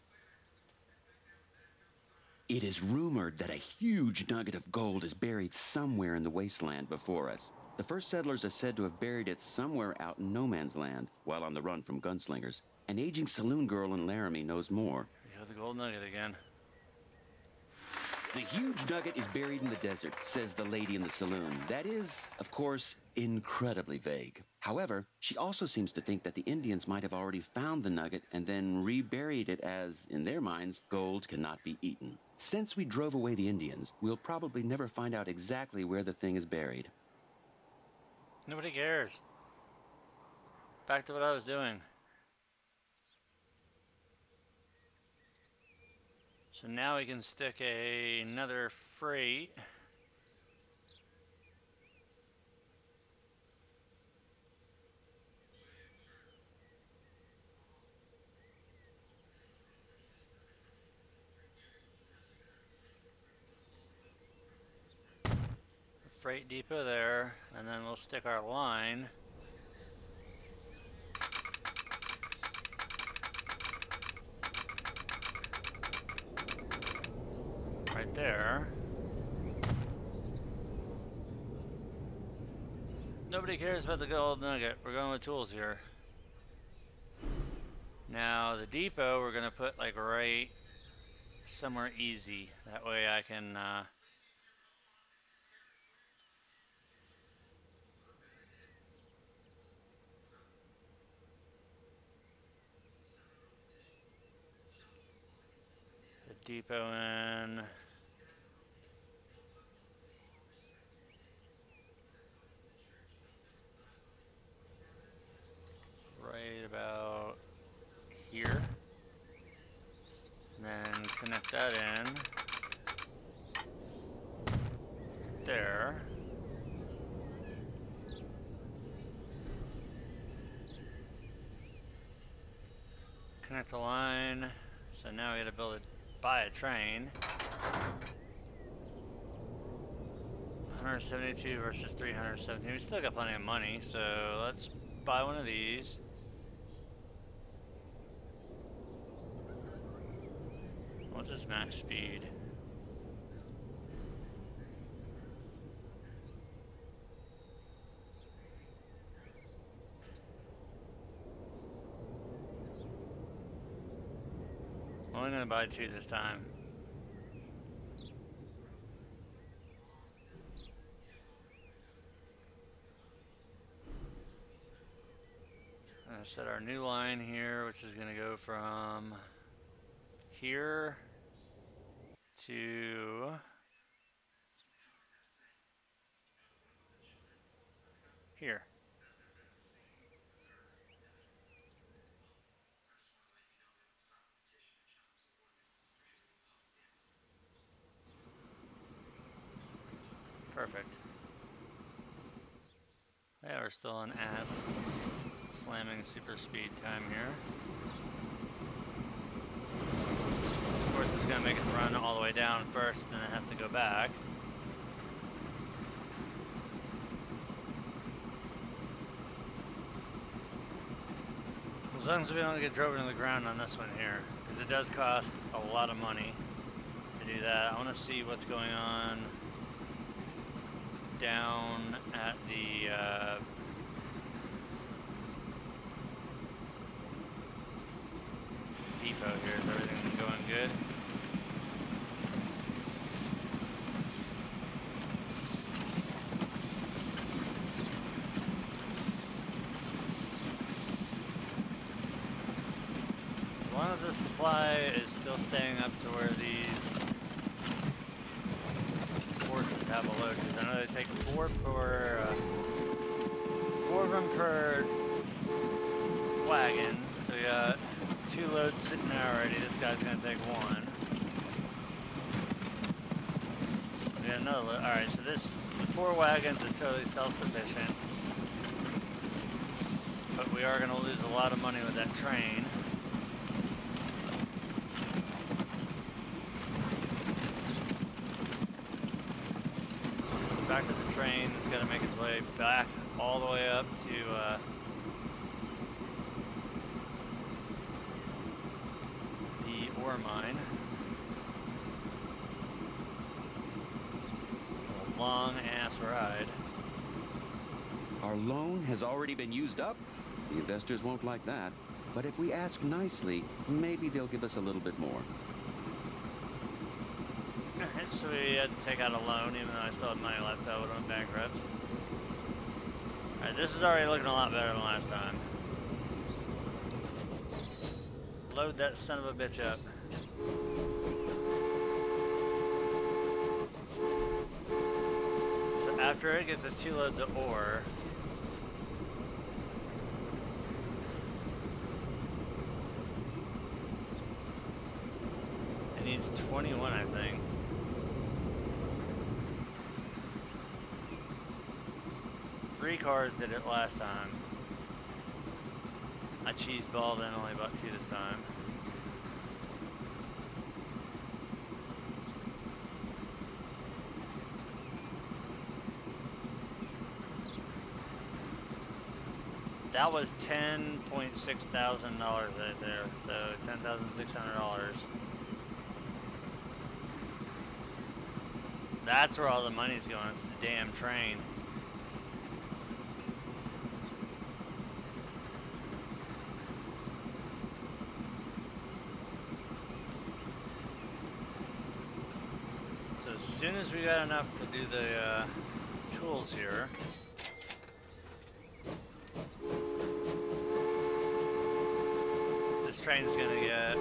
B: It is rumored that a huge nugget of gold is buried somewhere in the wasteland before us. The first settlers are said to have buried it somewhere out in no man's land, while on the run from gunslingers. An aging saloon girl in Laramie knows more.
A: You have the gold nugget again.
B: The huge nugget is buried in the desert, says the lady in the saloon. That is, of course, incredibly vague. However, she also seems to think that the Indians might have already found the nugget and then reburied it as, in their minds, gold cannot be eaten. Since we drove away the Indians, we'll probably never find out exactly where the thing is buried.
A: Nobody cares. Back to what I was doing. So now we can stick another freight. Freight depot there, and then we'll stick our line right there. Nobody cares about the gold nugget. We're going with tools here. Now the depot we're gonna put like right somewhere easy. That way I can the depot in. Right about here. And then connect that in. There. Connect the line. So now we gotta buy a train. 172 versus 317. We still got plenty of money, so let's buy one of these. What's its max speed? I'm only gonna buy 2 this time. I'm gonna set our new line here, which is gonna go from here to here. Perfect. Yeah, we're still on ass slamming super speed time here. Of course, it's gonna make it run all the way down first, and then it has to go back. As long as we don't get driven to the ground on this one here, because it does cost a lot of money to do that. I want to see what's going on down at the depot here. Is everything going good? supply is still staying up to where these horses have a load, because I know they take four of them per wagon. So we got 2 loads sitting there already. This guy's gonna take 1. We got another load. All right, so the 4 wagons is totally self-sufficient, but we are gonna lose a lot of money with that train. Back to the train. It's got to make its way back all the way up to the ore mine. A long ass ride.
B: Our loan has already been used up. The investors won't like that. But if we ask nicely, maybe they'll give us a little bit more.
A: So we had to take out a loan, even though I still had money left, I would have went bankrupt. Alright, this is already looking a lot better than last time. Load that son of a bitch up. So after it gets us 2 loads of ore, it needs 21, I think. Three cars did it last time. I cheeseballed and only bought 2 this time. That was $10.6 thousand right there, so $10,600. That's where all the money's going. It's the damn train. So as soon as we got enough to do the tools here, this train's gonna get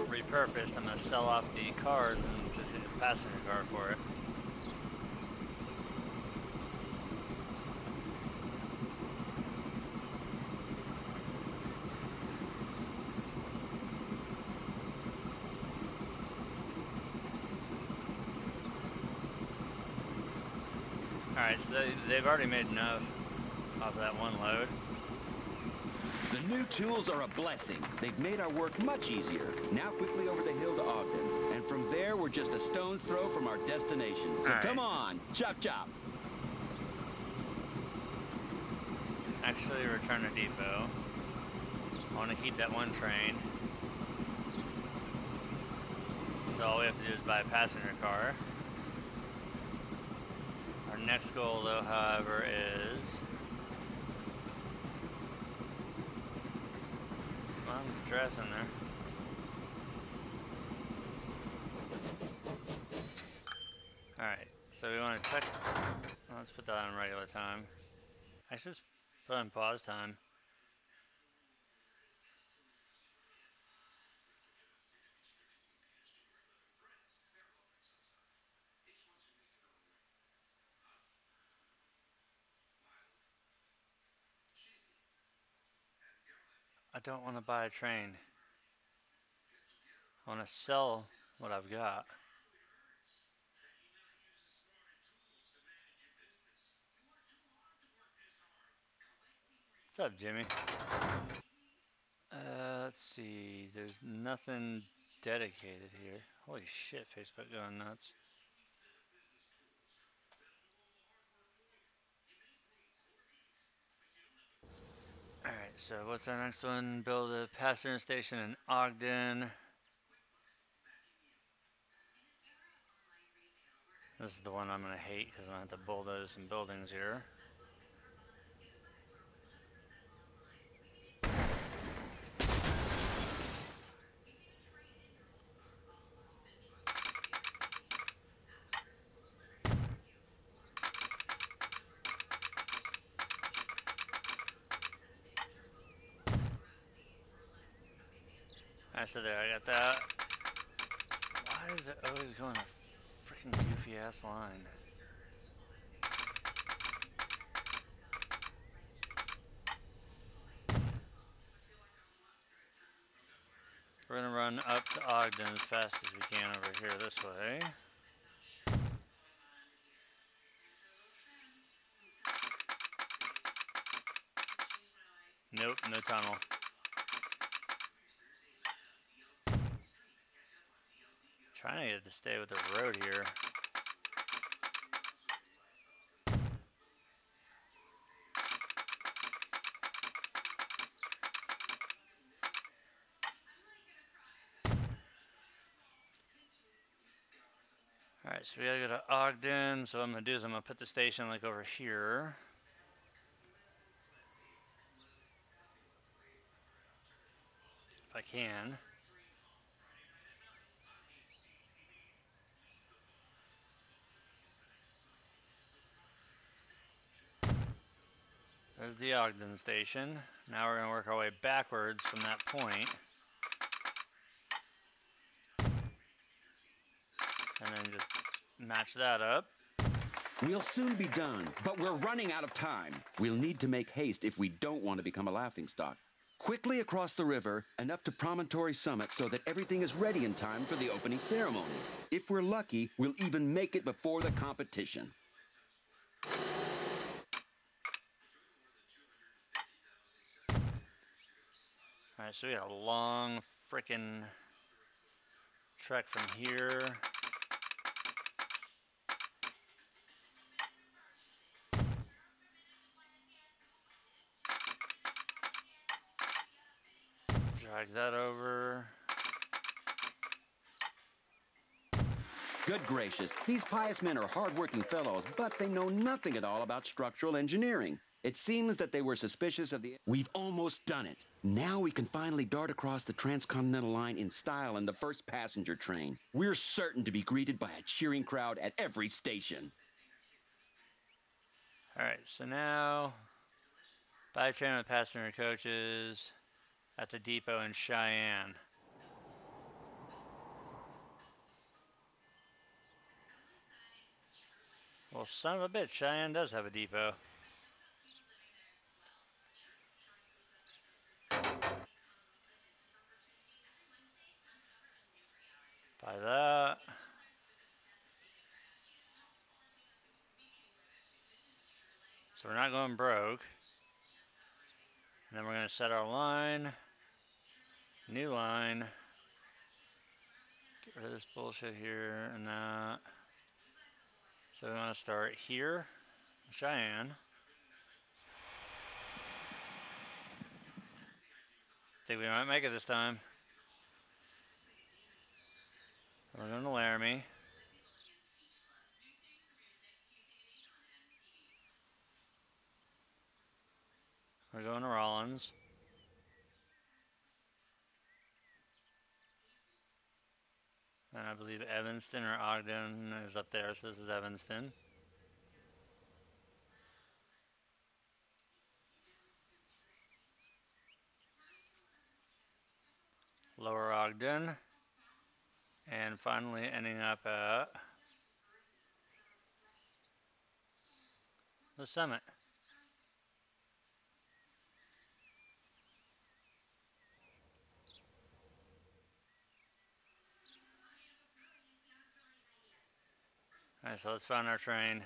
A: repurposed. I'm gonna sell off the cars and just get a passenger car for it. Alright, so they've already made enough off that one load.
B: The new tools are a blessing. They've made our work much easier. Now quickly over the hill to Ogden. And from there, we're just a stone's throw from our destination. So come on, chop chop.
A: Actually, return to depot. I want to keep that one train. So all we have to do is buy a passenger car. Our next goal, though, however, is... Come on, get your ass in there. Alright, so we want to check... Let's put that on regular time. I should just put on pause time. I don't want to buy a train. I want to sell what I've got. What's up, Jimmy? Let's see. There's nothing dedicated here. Holy shit, Facebook going nuts. Alright, so what's our next one? Build a passenger station in Ogden. This is the one I'm going to hate because I'm going to have to bulldoze some buildings here. Alright, so there, I got that. Why is it always going a freaking goofy ass line? We're gonna run up to Ogden as fast as we can over here this way. Nope, no tunnel. Trying to get it to stay with the road here. Alright, so we gotta go to Ogden. So what I'm gonna do is I'm gonna put the station like over here. If I can. There's the Ogden station. Now we're gonna work our way backwards from that point. And then just match that up.
B: We'll soon be done, but we're running out of time. We'll need to make haste if we don't want to become a laughingstock. Quickly across the river and up to Promontory Summit so that everything is ready in time for the opening ceremony. If we're lucky, we'll even make it before the competition.
A: Alright, so we got a long frickin' trek from here. Drag that over.
B: Good gracious, these pious men are hard-working fellows, but they know nothing at all about structural engineering. It seems that they were suspicious of the... We've almost done it. Now we can finally dart across the transcontinental line in style in the first passenger train. We're certain to be greeted by a cheering crowd at every station.
A: Alright, so now, by train with passenger coaches at the depot in Cheyenne. Well, son of a bitch, Cheyenne does have a depot. Buy that. So we're not going broke. And then we're going to set our line. New line. Get rid of this bullshit here and that. So we want to start here, Cheyenne. Think we might make it this time. We're going to Laramie. We're going to Rollins. And I believe Evanston or Ogden is up there, so this is Evanston. Lower Ogden. And finally ending up at the Summit. Alright, so let's find our train.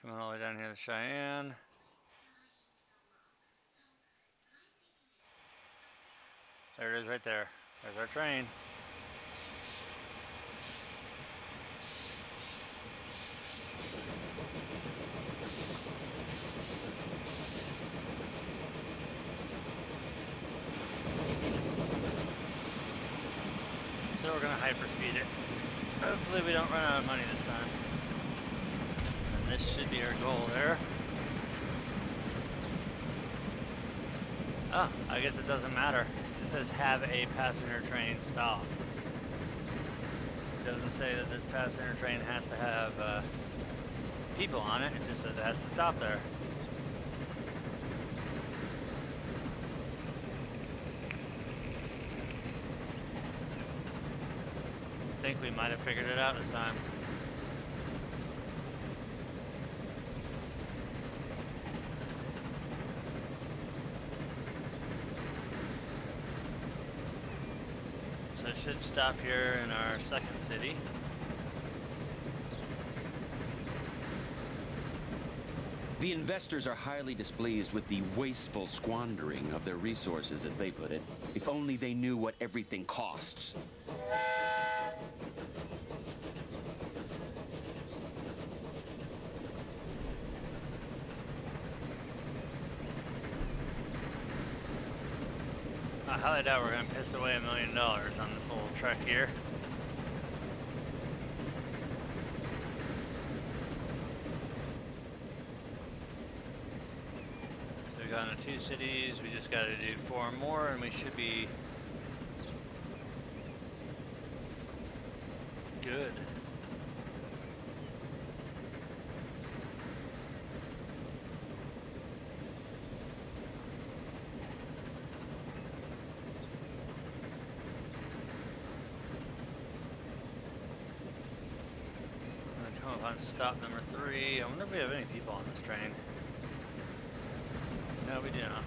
A: Coming all the way down here to Cheyenne. There it is right there. There's our train. So we're gonna hyperspeed it. Hopefully we don't run out of money this time. And this should be our goal there. Oh, I guess it doesn't matter. It just says have a passenger train stop. It doesn't say that this passenger train has to have people on it. It just says it has to stop there. think we might have figured it out this time. So it should stop here in our second city.
B: The investors are highly displeased with the wasteful squandering of their resources, as they put it. If only they knew what everything costs.
A: I highly doubt we're going to piss away $1 million on this little trek here. So we got into 2 cities, we just got to do 4 more and we should be good. On stop number 3. I wonder if we have any people on this train. No, we do not.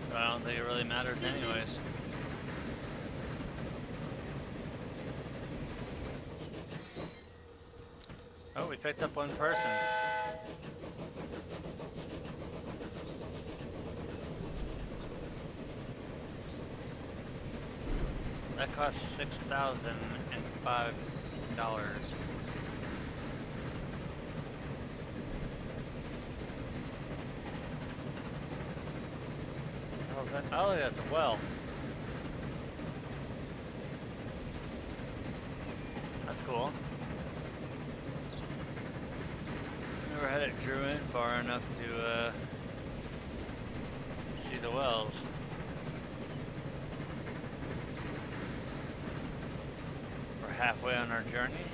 A: But I don't think it really matters anyways. Oh, we picked up 1 person. That cost $6,005. How's that? Oh, that's a well. That's cool. Never had it drew in far enough to see the wells. Halfway on our journey.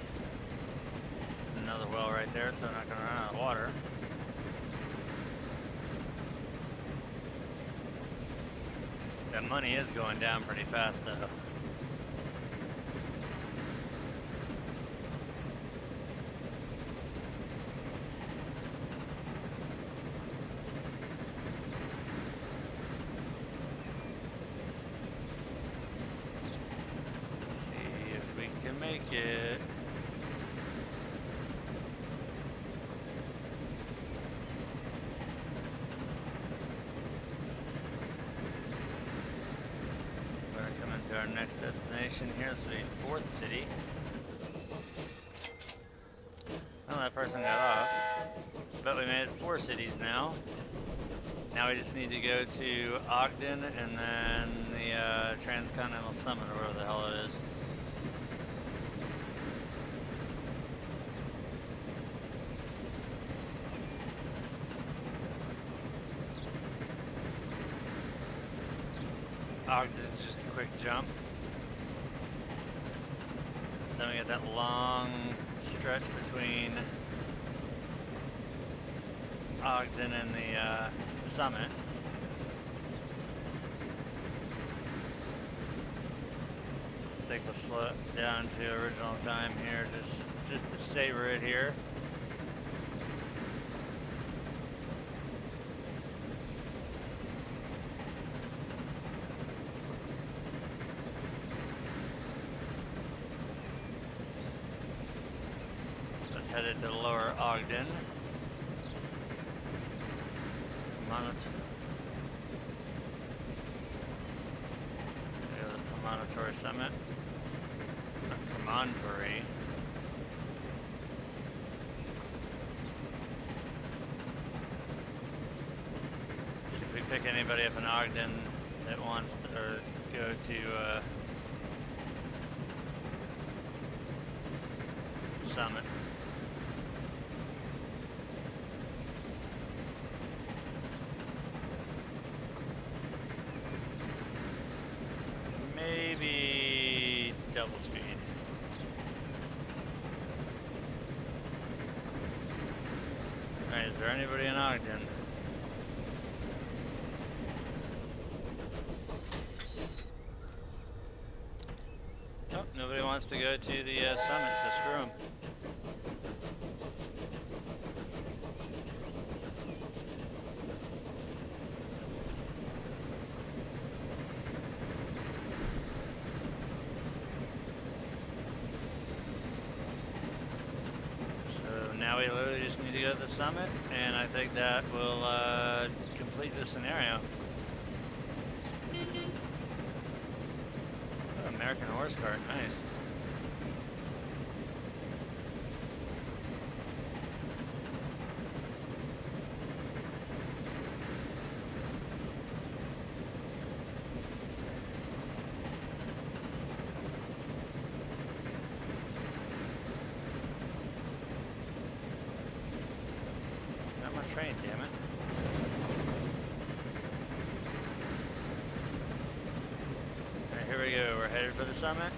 A: Another well right there, so we're not going to run out of water. That money is going down pretty fast though. Make it. We're coming to our next destination here, so the 4th city. Oh, that person got off. But we made it 4 cities now. Now we just need to go to Ogden and then the Transcontinental Summit, or whatever the hell it is. Ogden's just a quick jump. Then we get that long stretch between Ogden and the summit. I think we'll slow it down to original time here, just to savor it here. Headed to Lower Ogden. The Promontory Summit. Promontory. See if we pick anybody up in Ogden that wants to go to Summit. Maybe double speed. there anybody in Ogden? Nope, nobody wants to go to the summit, so screw them. Now we literally just need to go to the summit, and I think that will complete the scenario. Oh, American horse cart, nice. Train, damn it. Alright, here we go. We're headed for the summit.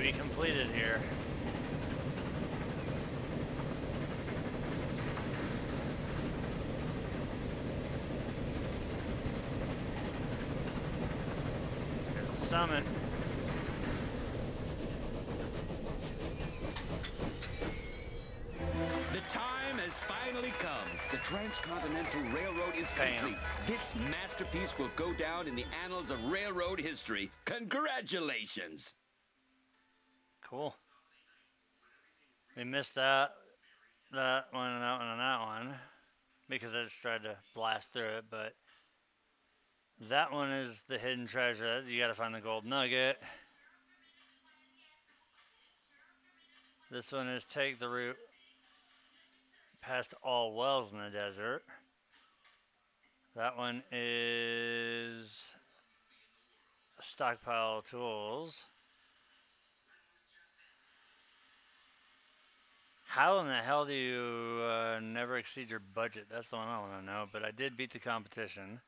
A: We completed here. Here's the summit.
B: The time has finally come. The Transcontinental Railroad is complete. This masterpiece will go down in the annals of railroad history. Congratulations!
A: Cool. We missed that one, and that one, and that one, because I just tried to blast through it, but that one is the hidden treasure. You gotta find the gold nugget. This one is take the route past all wells in the desert. That one is stockpile tools. How in the hell do you never exceed your budget? That's the one I want to know, but I did beat the competition.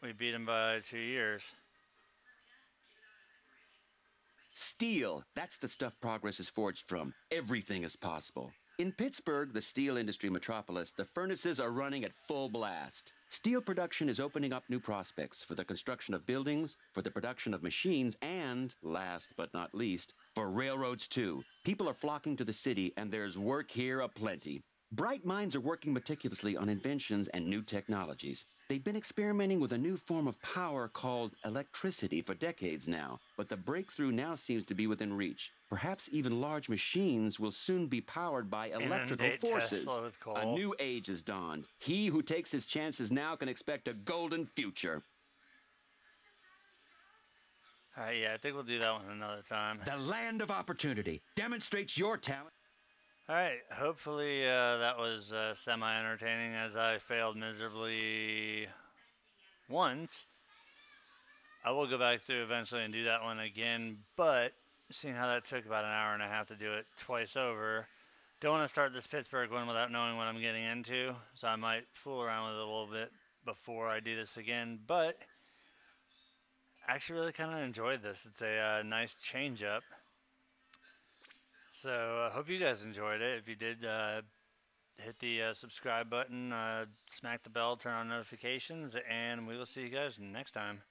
A: We beat him by 2 years.
B: Steel. That's the stuff progress is forged from. Everything is possible. In Pittsburgh, the steel industry metropolis, the furnaces are running at full blast. Steel production is opening up new prospects for the construction of buildings, for the production of machines, and, last but not least, for railroads too. People are flocking to the city, and there's work here aplenty. Bright minds are working meticulously on inventions and new technologies. They've been experimenting with a new form of power called electricity for decades now, but the breakthrough now seems to be within reach. Perhaps even large machines will soon be powered by electrical forces. A new age has dawned. He who takes his chances now can expect a golden future.
A: Alright, yeah, I think we'll do that one another time.
B: The land of opportunity demonstrates your talent.
A: Alright, hopefully that was semi-entertaining, as I failed miserably once. I will go back through eventually and do that one again, but seeing how that took about an hour and a half to do it twice over, don't want to start this Pittsburgh one without knowing what I'm getting into, so I might fool around with it a little bit before I do this again, but I actually really kind of enjoyed this. It's a nice change up. So I hope you guys enjoyed it. If you did, hit the subscribe button, smack the bell, turn on notifications, and we will see you guys next time.